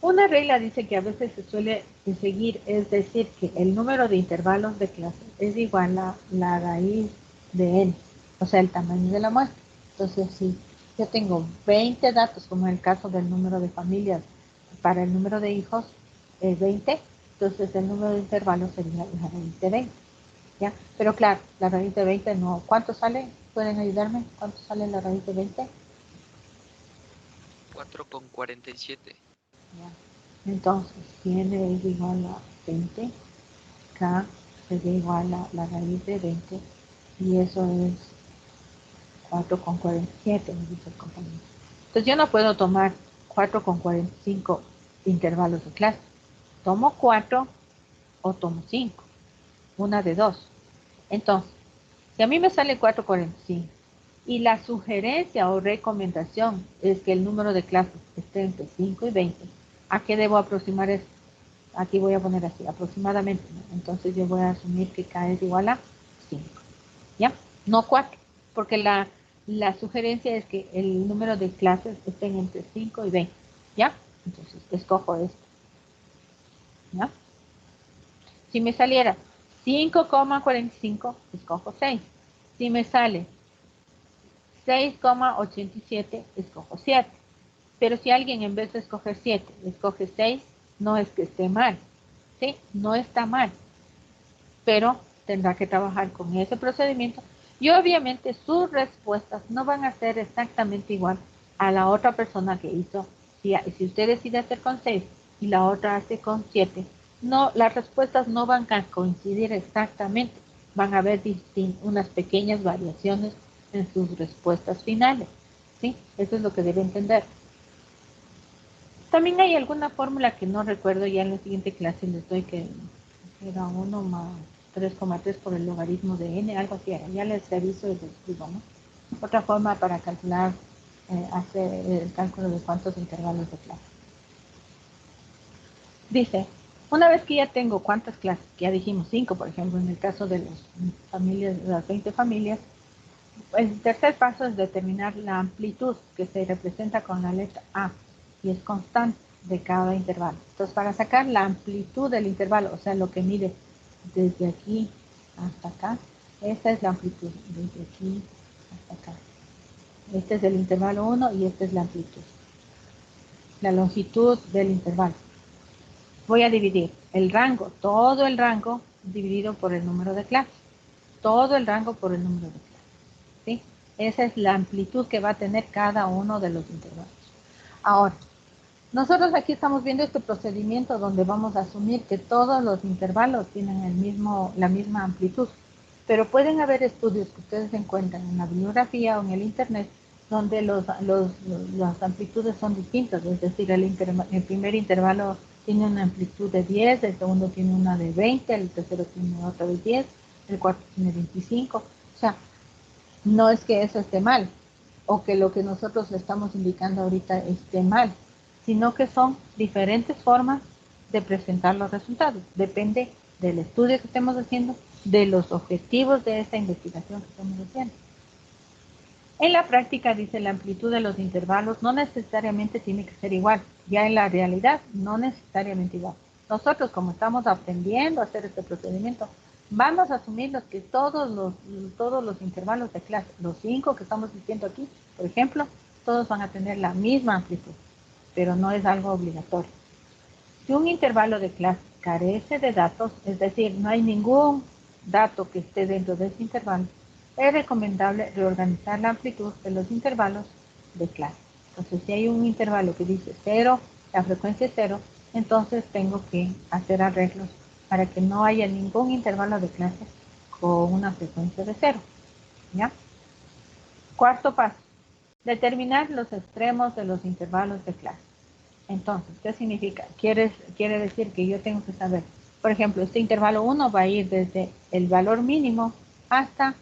Una regla dice que a veces se suele seguir, es decir, que el número de intervalos de clases es igual a la raíz de n, o sea, el tamaño de la muestra. Entonces, si yo tengo 20 datos, como en el caso del número de familias, para el número de hijos es 20, entonces el número de intervalos sería la raíz de 20. ¿Ya? Pero claro, la raíz de 20 no. ¿Cuánto sale? ¿Pueden ayudarme? ¿Cuánto sale la raíz de 20? 4,47. Ya. Entonces, si n es igual a 20, k sería igual a la raíz de 20, y eso es 4,47, me dice el compañero. Entonces yo no puedo tomar 4,45 intervalos de clase. Tomo 4 o tomo 5. Una de dos. Entonces, si a mí me sale 4,45 y la sugerencia o recomendación es que el número de clases esté entre 5 y 20, ¿a qué debo aproximar esto? Aquí voy a poner así, aproximadamente, ¿no? Entonces yo voy a asumir que K es igual a 5, ¿ya? No 4, porque la sugerencia es que el número de clases estén entre 5 y 20, ¿ya? Entonces escojo esto, ¿ya? Si me saliera 5,45, escojo 6. Si me sale 6,87, escojo 7. Pero si alguien en vez de escoger 7, escoge 6, no es que esté mal, ¿sí? No está mal, pero tendrá que trabajar con ese procedimiento y obviamente sus respuestas no van a ser exactamente igual a la otra persona que hizo. Si usted decide hacer con 6 y la otra hace con 7, no, las respuestas no van a coincidir exactamente, van a haber unas pequeñas variaciones en sus respuestas finales, ¿sí? Eso es lo que debe entender. También hay alguna fórmula que no recuerdo, ya en la siguiente clase les doy, que era 1 más 3,3 por el logaritmo de n, algo así era. Ya les aviso y les explico, ¿no? Otra forma para calcular, hacer el cálculo de cuántos intervalos de clase. Dice, una vez que ya tengo cuántas clases, que ya dijimos 5, por ejemplo, en el caso de las 20 familias, el tercer paso es determinar la amplitud que se representa con la letra A y es constante de cada intervalo. Entonces, para sacar la amplitud del intervalo, o sea, lo que mide desde aquí hasta acá, Esta es la amplitud, desde aquí hasta acá. Este es el intervalo 1 y esta es la amplitud. La longitud del intervalo. Voy a dividir el rango, todo el rango, dividido por el número de clases. Todo el rango por el número de clases. ¿Sí? Esa es la amplitud que va a tener cada uno de los intervalos. Ahora, nosotros aquí estamos viendo este procedimiento donde vamos a asumir que todos los intervalos tienen la misma amplitud. Pero pueden haber estudios que ustedes encuentran en la bibliografía o en el internet donde las amplitudes son distintas. Es decir, el primer intervalo tiene una amplitud de 10, el segundo tiene una de 20, el tercero tiene otra de 10, el cuarto tiene 25. O sea, no es que eso esté mal o que lo que nosotros le estamos indicando ahorita esté mal, sino que son diferentes formas de presentar los resultados. Depende del estudio que estemos haciendo, de los objetivos de esta investigación que estamos haciendo. En la práctica, dice, la amplitud de los intervalos no necesariamente tiene que ser igual. Ya en la realidad, no necesariamente igual. Nosotros, como estamos aprendiendo a hacer este procedimiento, vamos a asumir que todos los intervalos de clase, los 5 que estamos diciendo aquí, por ejemplo, todos van a tener la misma amplitud, pero no es algo obligatorio. Si un intervalo de clase carece de datos, es decir, no hay ningún dato que esté dentro de ese intervalo, es recomendable reorganizar la amplitud de los intervalos de clase. Entonces, si hay un intervalo que dice 0, la frecuencia es 0, entonces tengo que hacer arreglos para que no haya ningún intervalo de clase con una frecuencia de 0. ¿Ya? Cuarto paso, determinar los extremos de los intervalos de clase. Entonces, ¿qué significa? Quiere decir que yo tengo que saber, por ejemplo, este intervalo 1 va a ir desde el valor mínimo hasta,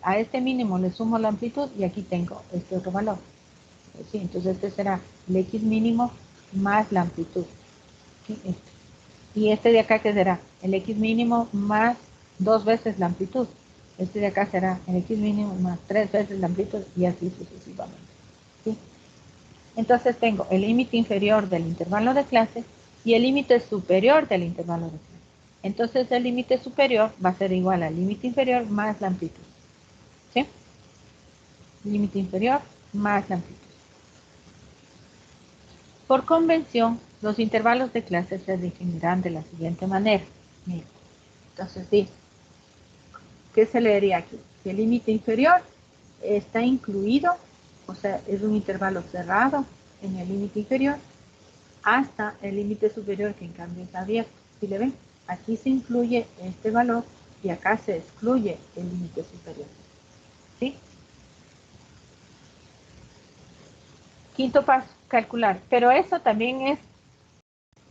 a este mínimo le sumo la amplitud y aquí tengo este otro valor. ¿Sí? Entonces este será el X mínimo más la amplitud. ¿Sí? Y este de acá, ¿qué será? El X mínimo más 2 veces la amplitud. Este de acá será el X mínimo más 3 veces la amplitud y así sucesivamente. ¿Sí? Entonces tengo el límite inferior del intervalo de clase y el límite superior del intervalo de clase. Entonces el límite superior va a ser igual al límite inferior más la amplitud. ¿Sí? Límite inferior más la amplitud. Por convención, los intervalos de clase se definirán de la siguiente manera. Miren. Entonces dice, ¿qué se leería aquí? Que el límite inferior está incluido, o sea, es un intervalo cerrado en el límite inferior, hasta el límite superior, que en cambio está abierto. ¿Sí le ven? Aquí se incluye este valor y acá se excluye el límite superior. ¿Sí? Quinto paso, calcular. Pero eso también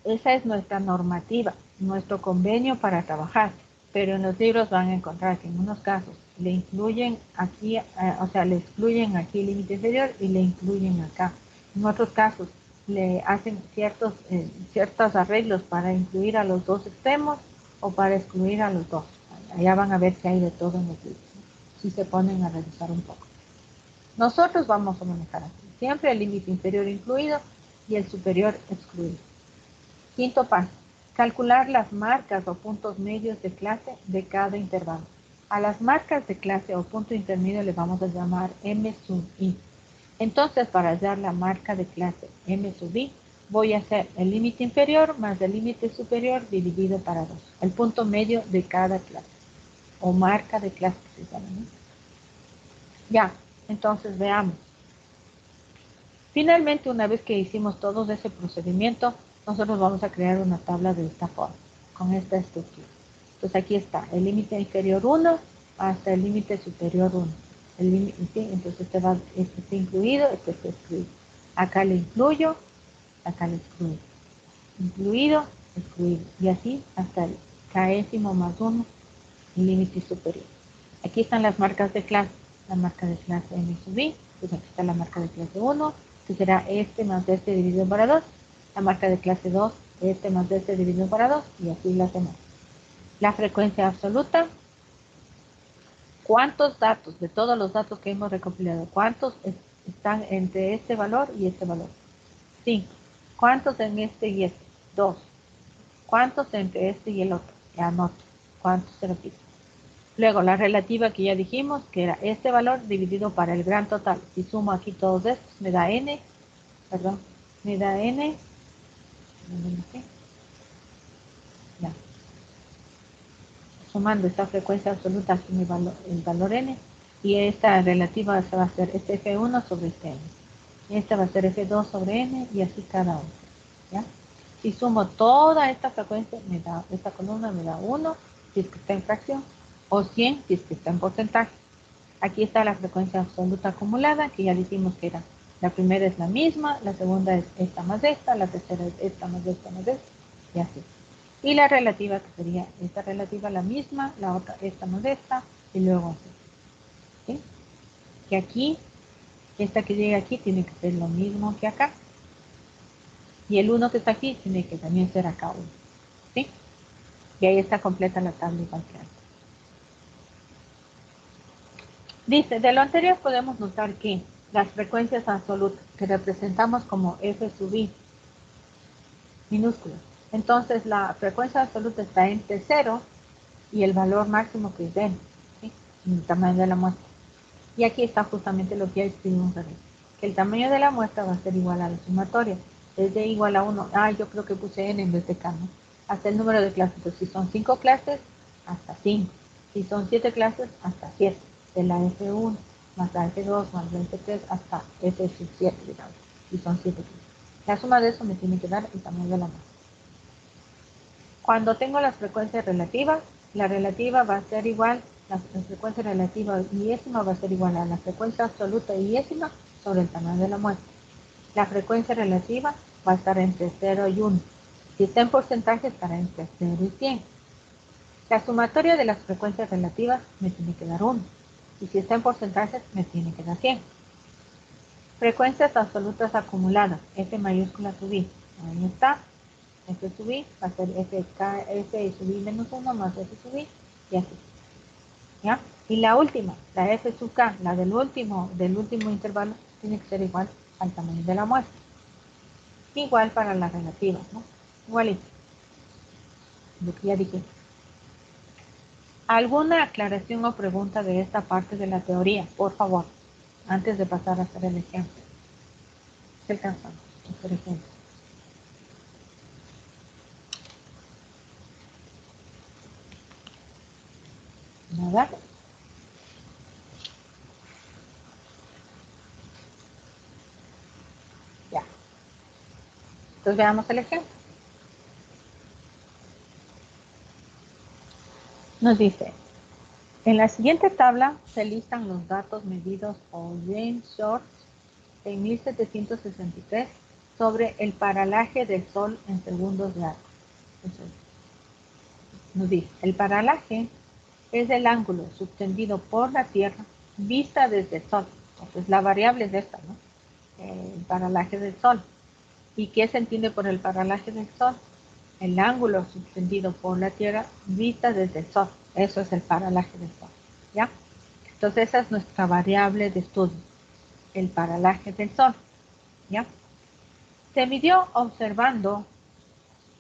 esa es nuestra normativa, nuestro convenio para trabajar. Pero en los libros van a encontrar que en unos casos le incluyen aquí, o sea, le excluyen aquí el límite inferior y le incluyen acá. En otros casos le hacen ciertos arreglos para incluir a los dos extremos o para excluir a los dos. Allá van a ver que hay de todo en los libros, ¿no? Si se ponen a revisar un poco. Nosotros vamos a manejar así. Siempre el límite inferior incluido y el superior excluido. Quinto paso. Calcular las marcas o puntos medios de clase de cada intervalo. A las marcas de clase o punto intermedio le vamos a llamar M sub I. Entonces, para hallar la marca de clase M sub I, voy a hacer el límite inferior más el límite superior dividido para 2. El punto medio de cada clase. O marca de clase que se llama, ¿no? Ya, entonces veamos. Finalmente, una vez que hicimos todo ese procedimiento, nosotros vamos a crear una tabla de esta forma, con esta estructura. Entonces aquí está el límite inferior 1 hasta el límite superior 1. ¿Sí? Entonces este está incluido, este está excluido. Acá le incluyo, acá le excluyo. Incluido, excluido. Y así hasta el késimo más 1, el límite superior. Aquí están las marcas de clase. La marca de clase M sub I, pues aquí está la marca de clase 1, que será este más este dividido para 2. La marca de clase 2, este más este dividido para 2, y así las demás. La frecuencia absoluta. ¿Cuántos datos, de todos los datos que hemos recopilado, cuántos están entre este valor y este valor? 5. ¿Cuántos en este y este? 2. ¿Cuántos entre este y el otro? Ya anoto. ¿Cuántos se repiten? Luego, la relativa que ya dijimos, que era este valor dividido para el gran total. Si sumo aquí todos estos, me da n, perdón, me da n, ya. Sumando esta frecuencia absoluta, aquí el valor n, y esta relativa va a ser este F1 sobre este n. Y esta va a ser F2 sobre n, y así cada uno, ¿ya? Si sumo toda esta frecuencia, me da, esta columna me da 1, si es que está en fracción, o 100, si es que está en porcentaje. Aquí está la frecuencia absoluta acumulada, que ya dijimos que era, la primera es la misma, la segunda es esta más esta, la tercera es esta más esta más esta, y así. Y la relativa, que sería esta relativa la misma, la otra esta más esta, y luego así. ¿Sí? Que aquí, esta que llega aquí tiene que ser lo mismo que acá. Y el 1 que está aquí tiene que también ser acá 1. ¿Sí? Y ahí está completa la tabla igual que antes. Dice, de lo anterior podemos notar que las frecuencias absolutas que representamos como F sub I minúsculas. Entonces la frecuencia absoluta está entre 0 y el valor máximo que es n, ¿sí? El tamaño de la muestra. Y aquí está justamente lo que ya escribimos revés, que el tamaño de la muestra va a ser igual a la sumatoria. Desde igual a 1, yo creo que puse n en vez de k, ¿no? Hasta el número de clases. Entonces, si son 5 clases, hasta 5. Si son 7 clases, hasta 7. De la F1 más la F2 más la F3 hasta F sub 7, digamos. Si son 7 clases. La suma de eso me tiene que dar el tamaño de la muestra. Cuando tengo las frecuencias relativas, la relativa va a ser igual, la frecuencia relativa iésima va a ser igual a la frecuencia absoluta iésima sobre el tamaño de la muestra. La frecuencia relativa va a estar entre 0 y 1. Si está en porcentaje, estará entre 0 y 100. La sumatoria de las frecuencias relativas me tiene que dar 1. Y si está en porcentajes, me tiene que dar 100. Frecuencias absolutas acumuladas, F mayúscula sub I. Ahí está. F sub I va a ser F sub I menos 1 más F sub I, y así. ¿Ya? Y la última, la F sub K, la del último intervalo, tiene que ser igual al tamaño de la muestra. Igual para las relativas, ¿no? Igualito. Lo que ya dije. ¿Alguna aclaración o pregunta de esta parte de la teoría? Por favor, antes de pasar a hacer el ejemplo. ¿Qué alcanzamos? Por ejemplo. ¿Nada? Ya. Entonces veamos el ejemplo. Nos dice, en la siguiente tabla se listan los datos medidos por James Short en 1763 sobre el paralaje del Sol en segundos de arco. Entonces, nos dice, el paralaje es el ángulo subtendido por la Tierra vista desde el Sol. Entonces, la variable es esta, ¿no? El paralaje del Sol. ¿Y qué se entiende por el paralaje del Sol? El ángulo subtendido por la Tierra vista desde el Sol. Eso es el paralaje del Sol, ¿ya? Entonces, esa es nuestra variable de estudio, el paralaje del Sol, ¿ya? Se midió observando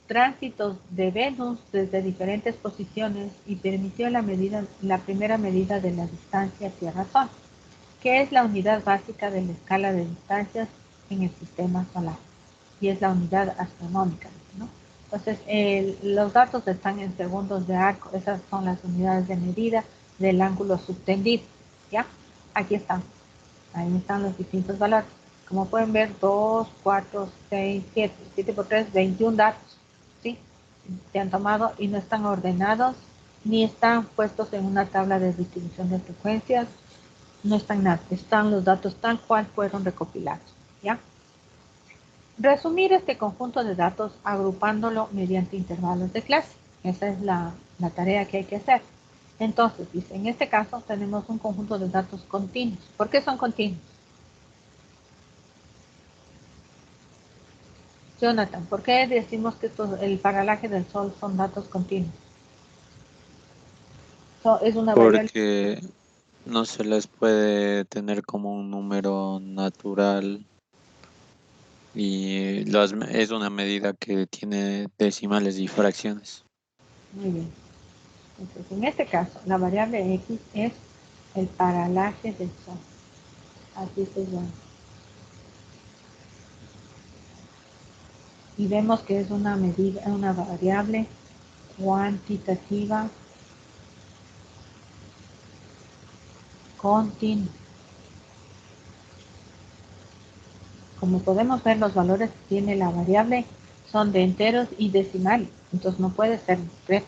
tránsitos de Venus desde diferentes posiciones y permitió la primera medida de la distancia Tierra-Sol, que es la unidad básica de la escala de distancias en el sistema solar, y es la unidad astronómica, ¿no? Entonces, los datos están en segundos de arco, esas son las unidades de medida del ángulo subtendido, ¿ya? Aquí están, ahí están los distintos valores. Como pueden ver, 2, 4, 6, 7, 7 por 3, 21 datos, ¿sí? Se han tomado y no están ordenados, ni están puestos en una tabla de distribución de frecuencias, no están nada, están los datos tal cual fueron recopilados, ¿ya? Resumir este conjunto de datos agrupándolo mediante intervalos de clase. Esa es la tarea que hay que hacer. Entonces, dice, en este caso tenemos un conjunto de datos continuos. ¿Por qué son continuos? Jonathan, ¿por qué decimos que el paralaje del Sol son datos continuos? Es una variable. Porque no se les puede tener como un número natural y es una medida que tiene decimales y fracciones. Muy bien. Entonces, en este caso, la variable X es el paralaje del Sol. Así se llama. Y vemos que es una medida, una variable cuantitativa continua. Como podemos ver, los valores que tiene la variable son de enteros y decimales, entonces no puede ser discreta,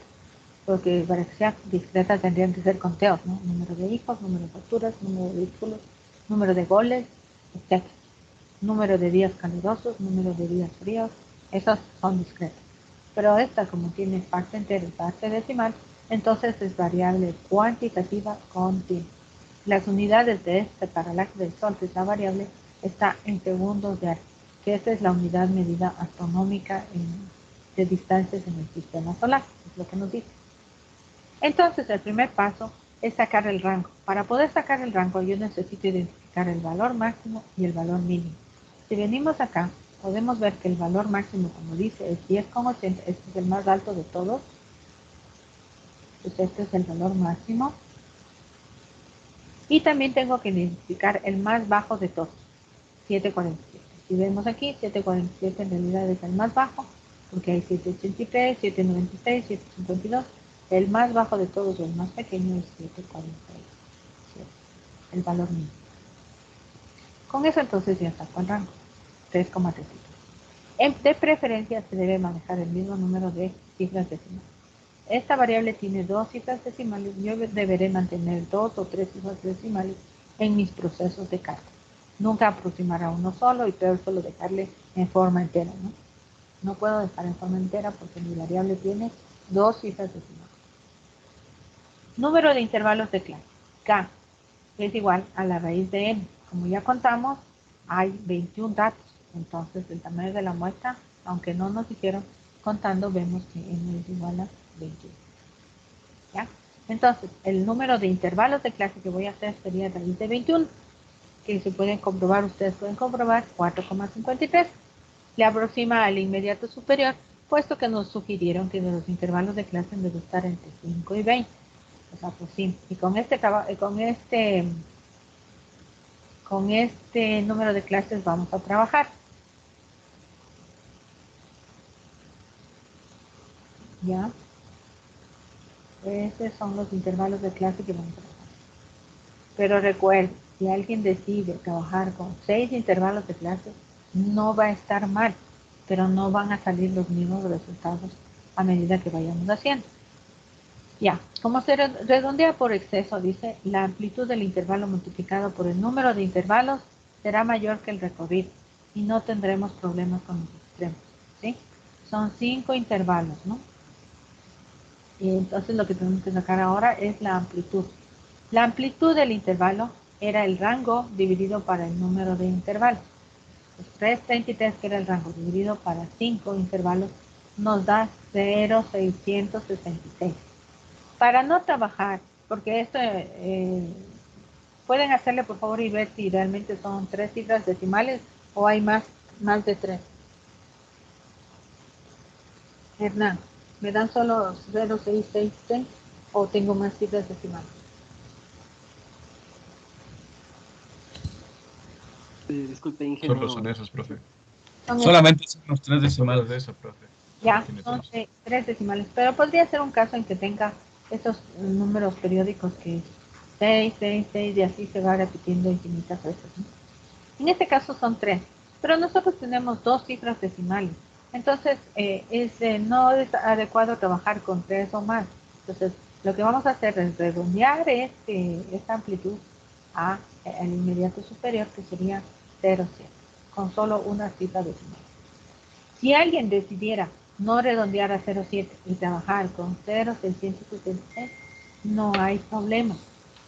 porque para que sea discreta tendrían que ser conteos, ¿no? Número de hijos, número de facturas, número de vehículos, número de goles, etc. Número de días calurosos, número de días fríos, esos son discretos. Pero esta, como tiene parte entera y parte decimal, entonces es variable cuantitativa continua. Las unidades de este paralaje del Sol, que es la variable, está en segundos de arco, que esa es la unidad medida astronómica de distancias en el sistema solar, es lo que nos dice. Entonces, el primer paso es sacar el rango. Para poder sacar el rango, yo necesito identificar el valor máximo y el valor mínimo. Si venimos acá, podemos ver que el valor máximo, como dice, es 10,80, este es el más alto de todos. Pues este es el valor máximo. Y también tengo que identificar el más bajo de todos, 747. Si vemos aquí, 747 en realidad es el más bajo, porque hay 783, 796, 752. El más bajo de todos, o el más pequeño, es 747, el valor mínimo. Con eso entonces ya saco el rango, 3,3. De preferencia se debe manejar el mismo número de cifras decimales. Esta variable tiene 2 cifras decimales, yo deberé mantener 2 o 3 cifras decimales en mis procesos de cálculo. Nunca aproximar a uno solo y peor solo dejarle en forma entera, ¿no? No puedo dejar en forma entera porque mi variable tiene 2 cifras decimales. Número de intervalos de clase. K es igual a la raíz de n. Como ya contamos, hay 21 datos. Entonces, el tamaño de la muestra, aunque no nos dijeron, contando, vemos que n es igual a 21. ¿Ya? Entonces, el número de intervalos de clase que voy a hacer sería raíz de 21, que se pueden comprobar, ustedes pueden comprobar, 4,53. Le aproxima al inmediato superior, puesto que nos sugirieron que los intervalos de clase deben estar entre 5 y 20. Pues aproxima. Y con este número de clases vamos a trabajar. ¿Ya? Estos son los intervalos de clase que vamos a trabajar. Pero recuerden, si alguien decide trabajar con 6 intervalos de clase, no va a estar mal, pero no van a salir los mismos resultados a medida que vayamos haciendo. Ya, como se redondea por exceso, dice, la amplitud del intervalo multiplicado por el número de intervalos será mayor que el recorrido y no tendremos problemas con los extremos, ¿sí? Son 5 intervalos, ¿no? Y entonces lo que tenemos que sacar ahora es la amplitud. La amplitud del intervalo era el rango dividido para el número de intervalos. Pues 333, que era el rango, dividido para 5 intervalos, nos da 0,666. Para no trabajar, porque esto pueden hacerle por favor y ver si realmente son 3 cifras decimales o hay más de 3. Hernán, ¿me dan solo 0,666 o tengo más cifras decimales? Disculpe, Inge. Solo son esos, profe. Solamente son los 3 decimales de eso, profe. Ya, son 3 decimales, pero podría ser un caso en que tenga estos números periódicos que 6, 6, 6 y así se va repitiendo infinitas veces, ¿no? En este caso son 3, pero nosotros tenemos 2 cifras decimales, entonces no es adecuado trabajar con 3 o más. Entonces lo que vamos a hacer es redondear esta amplitud al inmediato superior, que sería 0,7, con solo una cifra decimal. Si alguien decidiera no redondear a 0,7 y trabajar con 0,666, no hay problema,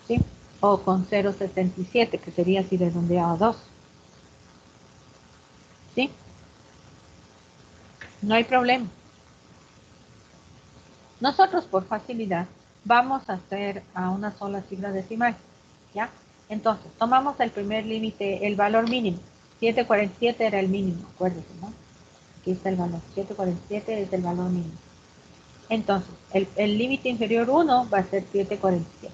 ¿sí? O con 0,77, que sería si redondeado a 2. ¿Sí? No hay problema. Nosotros, por facilidad, vamos a hacer a una sola cifra decimal, ¿ya? Entonces, tomamos el primer límite, el valor mínimo. 747 era el mínimo, acuérdense, ¿no? Aquí está el valor. 747 es el valor mínimo. Entonces, el límite inferior 1 va a ser 747.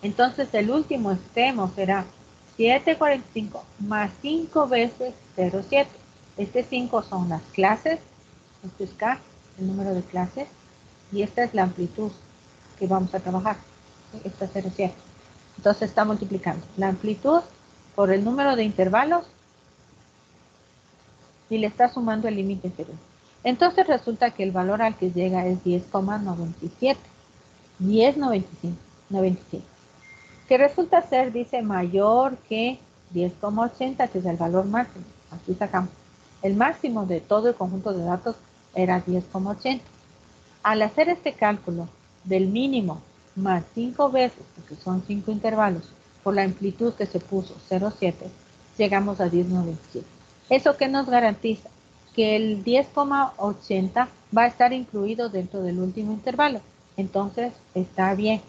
Entonces, el último extremo será 745 más 5 veces 0,7. Este 5 son las clases, esto es K, el número de clases, y esta es la amplitud que vamos a trabajar. Esta es 0,7. Entonces está multiplicando la amplitud por el número de intervalos y le está sumando el límite inferior. Entonces resulta que el valor al que llega es 10,97. 10,95. Que resulta ser, dice, mayor que 10,80, que es el valor máximo. Aquí sacamos. El máximo de todo el conjunto de datos era 10,80. Al hacer este cálculo del mínimo más 5 veces, porque son 5 intervalos, por la amplitud que se puso 0,7, llegamos a 10,97. ¿Eso qué nos garantiza? Que el 10,80 va a estar incluido dentro del último intervalo. Entonces, está bien.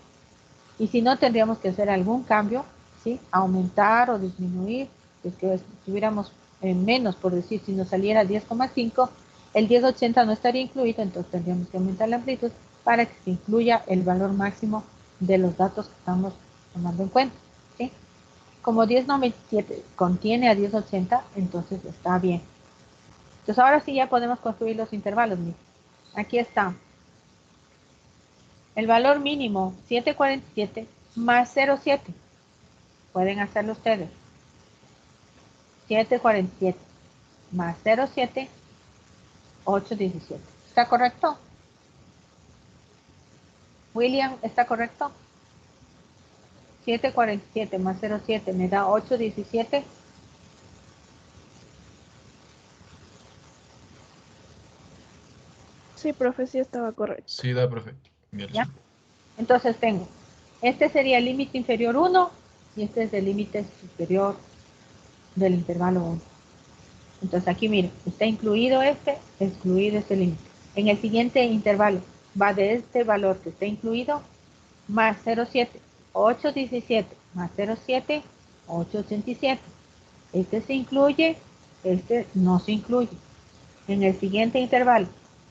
Y si no, tendríamos que hacer algún cambio, ¿sí? Aumentar o disminuir. Es que estuviéramos en menos, por decir, si nos saliera 10,5, el 10,80 no estaría incluido, entonces tendríamos que aumentar la amplitud para que se incluya el valor máximo de los datos que estamos tomando en cuenta, ¿sí? Como 10,97 contiene a 10,80, entonces está bien. Entonces ahora sí ya podemos construir los intervalos. Miren. Aquí está. El valor mínimo 747 más 0,7. Pueden hacerlo ustedes. 747 más 0,7, 817. ¿Está correcto? William, ¿está correcto? 747 más 0,7 me da 817. Sí, profe, sí estaba correcto. Sí, da, profe. ¿Ya? Entonces tengo, este sería el límite inferior 1 y este es el límite superior del intervalo 1. Entonces aquí miren, está incluido este, excluido este límite. En el siguiente intervalo va de este valor que está incluido más 0,7, 817 más 0,7, 887. Este se incluye, este no se incluye. En el siguiente intervalo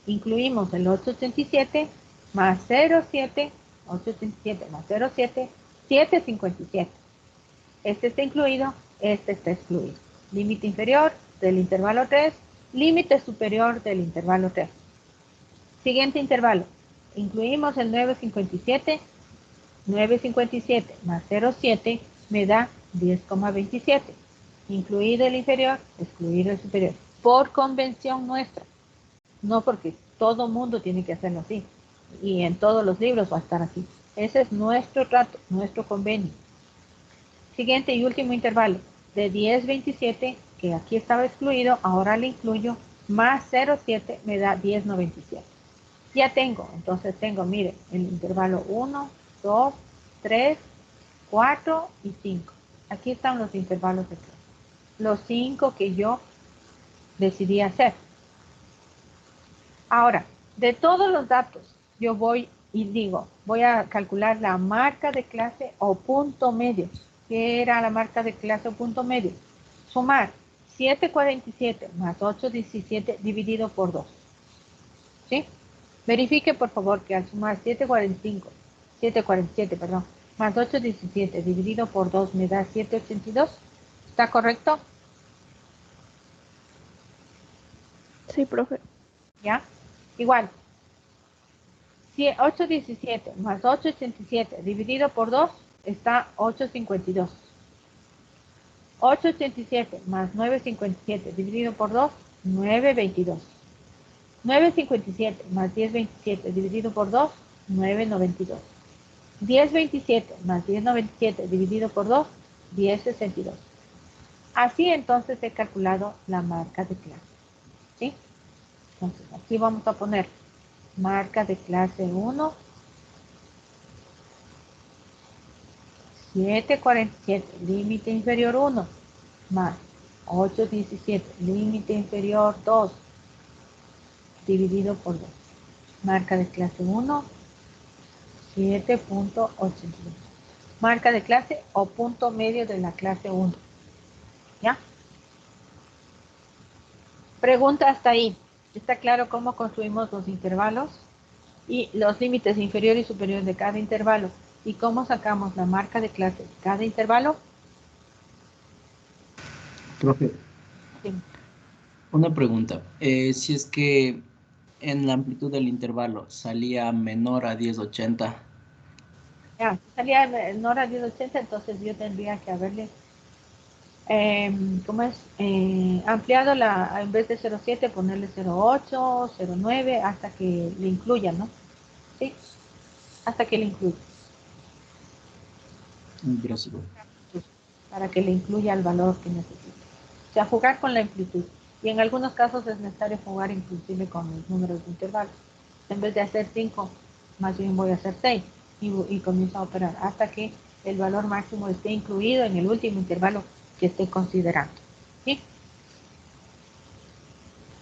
incluimos el 887 más 0,7, 887 más 0,7, 757. Este está incluido, este está excluido. Límite inferior del intervalo 3, límite superior del intervalo 3. Siguiente intervalo, incluimos el 957, 957 más 0,7 me da 10,27. Incluido el inferior, excluido el superior. Por convención nuestra. No porque todo mundo tiene que hacerlo así. Y en todos los libros va a estar así. Ese es nuestro trato, nuestro convenio. Siguiente y último intervalo. De 10,27, que aquí estaba excluido, ahora le incluyo, más 0,7 me da 10,97. Ya tengo, entonces tengo, mire, el intervalo 1, 2, 3, 4 y 5. Aquí están los intervalos de clase. Los 5 que yo decidí hacer. Ahora, de todos los datos, yo voy y digo, voy a calcular la marca de clase o punto medio. ¿Qué era la marca de clase o punto medio? Sumar 747 más 817 dividido por 2. ¿Sí? Verifique, por favor, que al sumar 747, más 817 dividido por 2 me da 782. ¿Está correcto? Sí, profe. ¿Ya? Igual. 817 más 887 dividido por 2 está 852. 887 más 957 dividido por 2, 922. 957 más 1027 dividido por 2, 992. 1027 más 1097 dividido por 2, 1062. Así entonces he calculado la marca de clase. ¿Sí? Entonces aquí vamos a poner marca de clase 1, 747, límite inferior 1, más 817, límite inferior 2, dividido por 2. Marca de clase 1, 7.82. Marca de clase o punto medio de la clase 1. ¿Ya? Pregunta hasta ahí. ¿Está claro cómo construimos los intervalos? y los límites inferior y superior de cada intervalo. ¿Y cómo sacamos la marca de clase de cada intervalo? Profe, Sí. una pregunta. Si es que en la amplitud del intervalo salía menor a 1080, Ya, si salía menor a 1080, entonces yo tendría que haberle, ¿cómo es? Ampliado en vez de 0,7, ponerle 0,8, 0,9, hasta que le incluya, ¿no? Sí, hasta que le incluya. gracias. Para que le incluya el valor que necesita. O sea, jugar con la amplitud. Y en algunos casos es necesario jugar inclusive con los números de intervalos. En vez de hacer 5, más bien voy a hacer 6 y comienzo a operar hasta que el valor máximo esté incluido en el último intervalo que esté considerando. ¿Sí?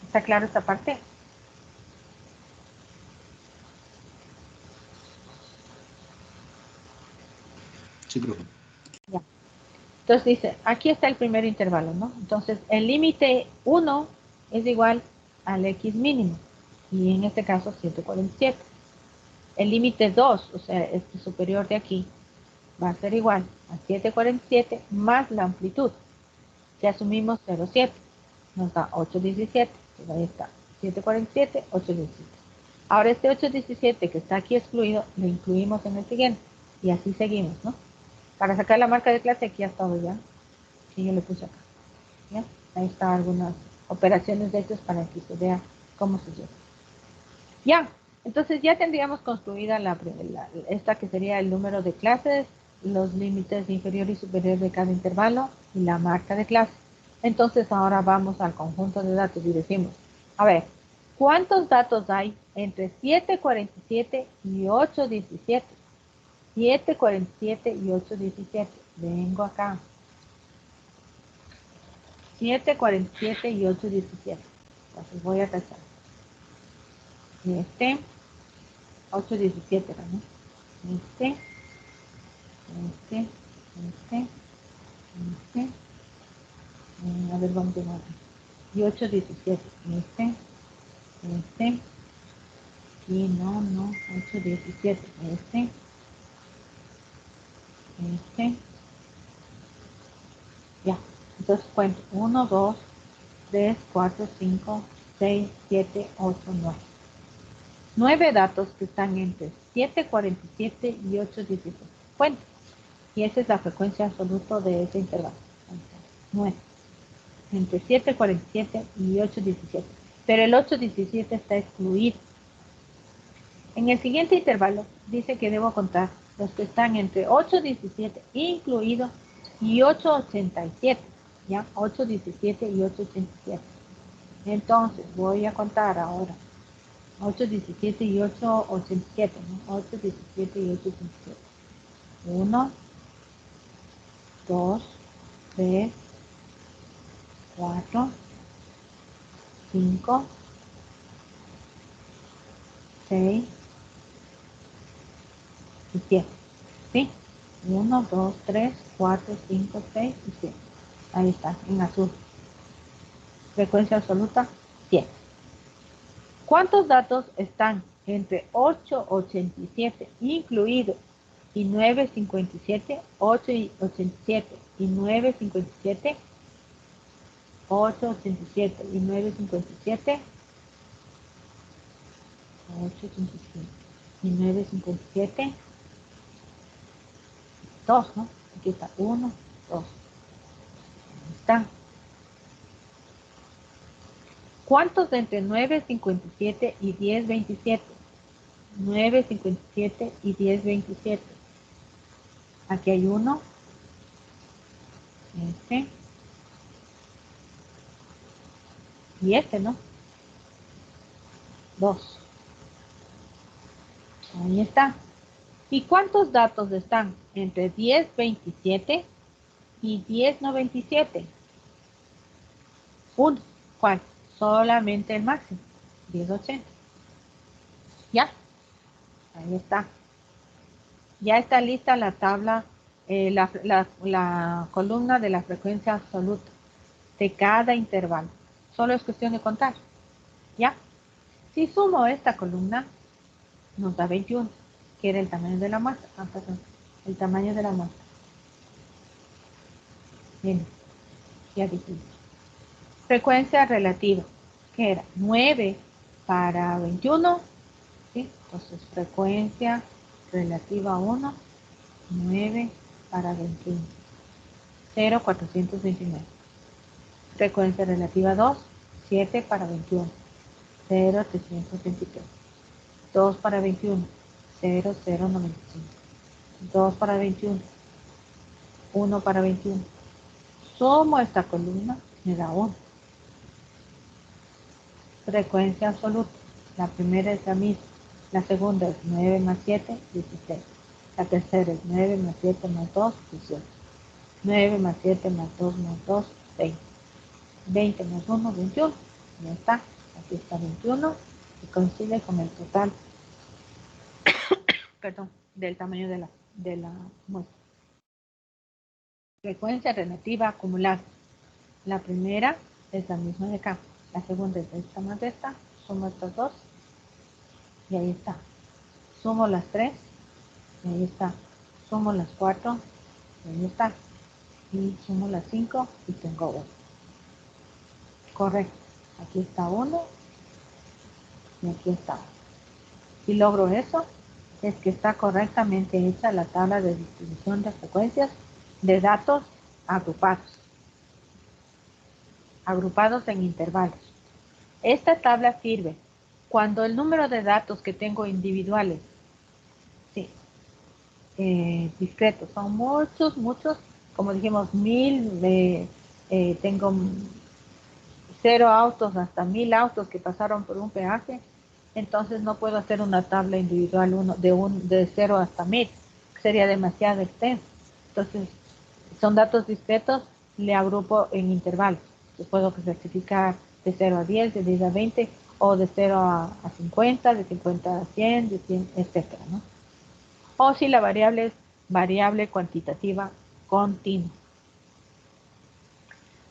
¿Está claro esta parte? Sí, profe. Ya. Entonces dice, aquí está el primer intervalo, ¿no? Entonces, el límite 1 es igual al X mínimo, y en este caso 147. El límite 2, o sea, este superior de aquí, va a ser igual a 747 más la amplitud, que asumimos 0,7, nos da 817, pues ahí está, 747, 817. Ahora este 817 que está aquí excluido, lo incluimos en el siguiente, y así seguimos, ¿no? Para sacar la marca de clase, aquí ha estado ya, que yo le puse acá, ¿ya? Ahí están algunas operaciones de estos para que se vea cómo se lleva. Ya, entonces ya tendríamos construida esta que sería el número de clases, los límites inferior y superior de cada intervalo y la marca de clase. Entonces ahora vamos al conjunto de datos y decimos, a ver, ¿cuántos datos hay entre 747 y 817? 747 y 817. Vengo acá. 747 y 817. Entonces voy a tachar. Y 817, ¿no? Este. A ver, vamos de nuevo. Y 817. Y no, 817. Ya. Entonces cuento. 1, 2, 3, 4, 5, 6, 7, 8, 9. 9 datos que están entre 747 y 817. Cuento. Y esa es la frecuencia absoluta de ese intervalo. 9. Entre 747 y 817. Pero el 817 está excluido. En el siguiente intervalo dice que debo contar los que están entre 817 incluido y 887. ¿Ya? 817 y 887. Entonces voy a contar ahora. 817 y 887. ¿No? 817 y 887. 1, 2, 3, 4, 5, 6 y 7. ¿Sí? 1, 2, 3, 4, 5, 6 y 7. Ahí está, en azul. Frecuencia absoluta, 7. ¿Cuántos datos están entre 887 incluido y 957? 887 y 957. 887 y 957. 887 y 957. 2, ¿no? Aquí está 1, 2. Ahí está. ¿Cuántos de entre 957 y 1027? 957 y 1027. Aquí hay 1. Este. Y este, ¿no? 2. Ahí está. ¿Y cuántos datos están entre 1027 y 1097? 1. ¿Cuál? Solamente el máximo. 1080. ¿Ya? Ahí está. Ya está lista la tabla, la columna de la frecuencia absoluta de cada intervalo. Solo es cuestión de contar. ¿Ya? Si sumo esta columna, nos da 21, que era el tamaño de la muestra. Perdón, el tamaño de la muestra. Bien, ya dijimos. Frecuencia relativa, que era 9 para 21, ¿sí? Entonces, frecuencia relativa 1, 9 para 21, 0,429. Frecuencia relativa 2, 7 para 21, 0,323. 2 para 21, 0,095. 2 para 21, 1 para 21. Sumo esta columna, me da 1. Frecuencia absoluta. La primera es la misma. La segunda es 9 más 7, 16. La tercera es 9 más 7 más 2, 18. 9 más 7 más 2 más 2, 20. 20 más 1, 21. Ya está. Aquí está 21 y coincide con el total perdón, del tamaño de la muestra. Frecuencia relativa acumulada. La primera es la misma de acá. La segunda es esta más esta. Sumo estas dos. Y ahí está. Sumo las 3. Y ahí está. Sumo las 4. Y ahí está. Y sumo las 5 y tengo 1. Correcto. Aquí está 1. Y aquí está 1. Si logro eso, es que está correctamente hecha la tabla de distribución de frecuencias de datos agrupados. Agrupados en intervalos. Esta tabla sirve cuando el número de datos que tengo individuales, sí, discretos, son muchos, como dijimos, 1000, tengo 0 autos hasta 1000 autos que pasaron por un peaje, entonces no puedo hacer una tabla individual de 0 hasta 1000, sería demasiado extenso. Entonces, son datos discretos, le agrupo en intervalos. Yo puedo clasificar de 0 a 10, de 10 a 20, o de 0 a 50, de 50 a 100, de 100, etc., ¿no? O si la variable es variable cuantitativa continua.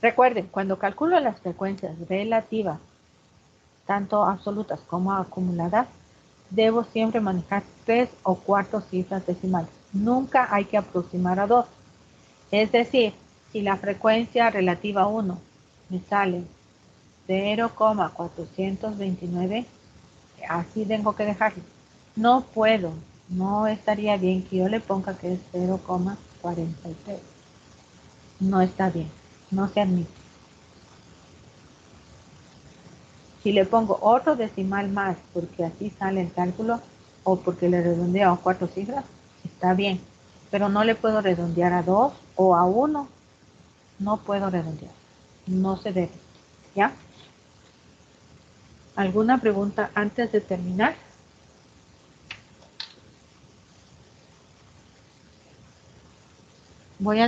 Recuerden, cuando calculo las frecuencias relativas, tanto absolutas como acumuladas, debo siempre manejar 3 o 4 cifras decimales. Nunca hay que aproximar a 2. Es decir, si la frecuencia relativa 1 me sale 0,429, así tengo que dejarlo. No puedo, no estaría bien que yo le ponga que es 0,43. No está bien, no se admite. Si le pongo otro decimal más, porque así sale el cálculo, o porque le redondeo a 4 cifras, está bien. Pero no le puedo redondear a 2 o a 1. No puedo redondear. No se debe. ¿Ya? ¿Alguna pregunta antes de terminar? Voy a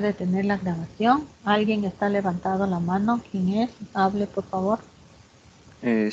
detener la grabación. ¿Alguien está levantando la mano? ¿Quién es? Hable, por favor.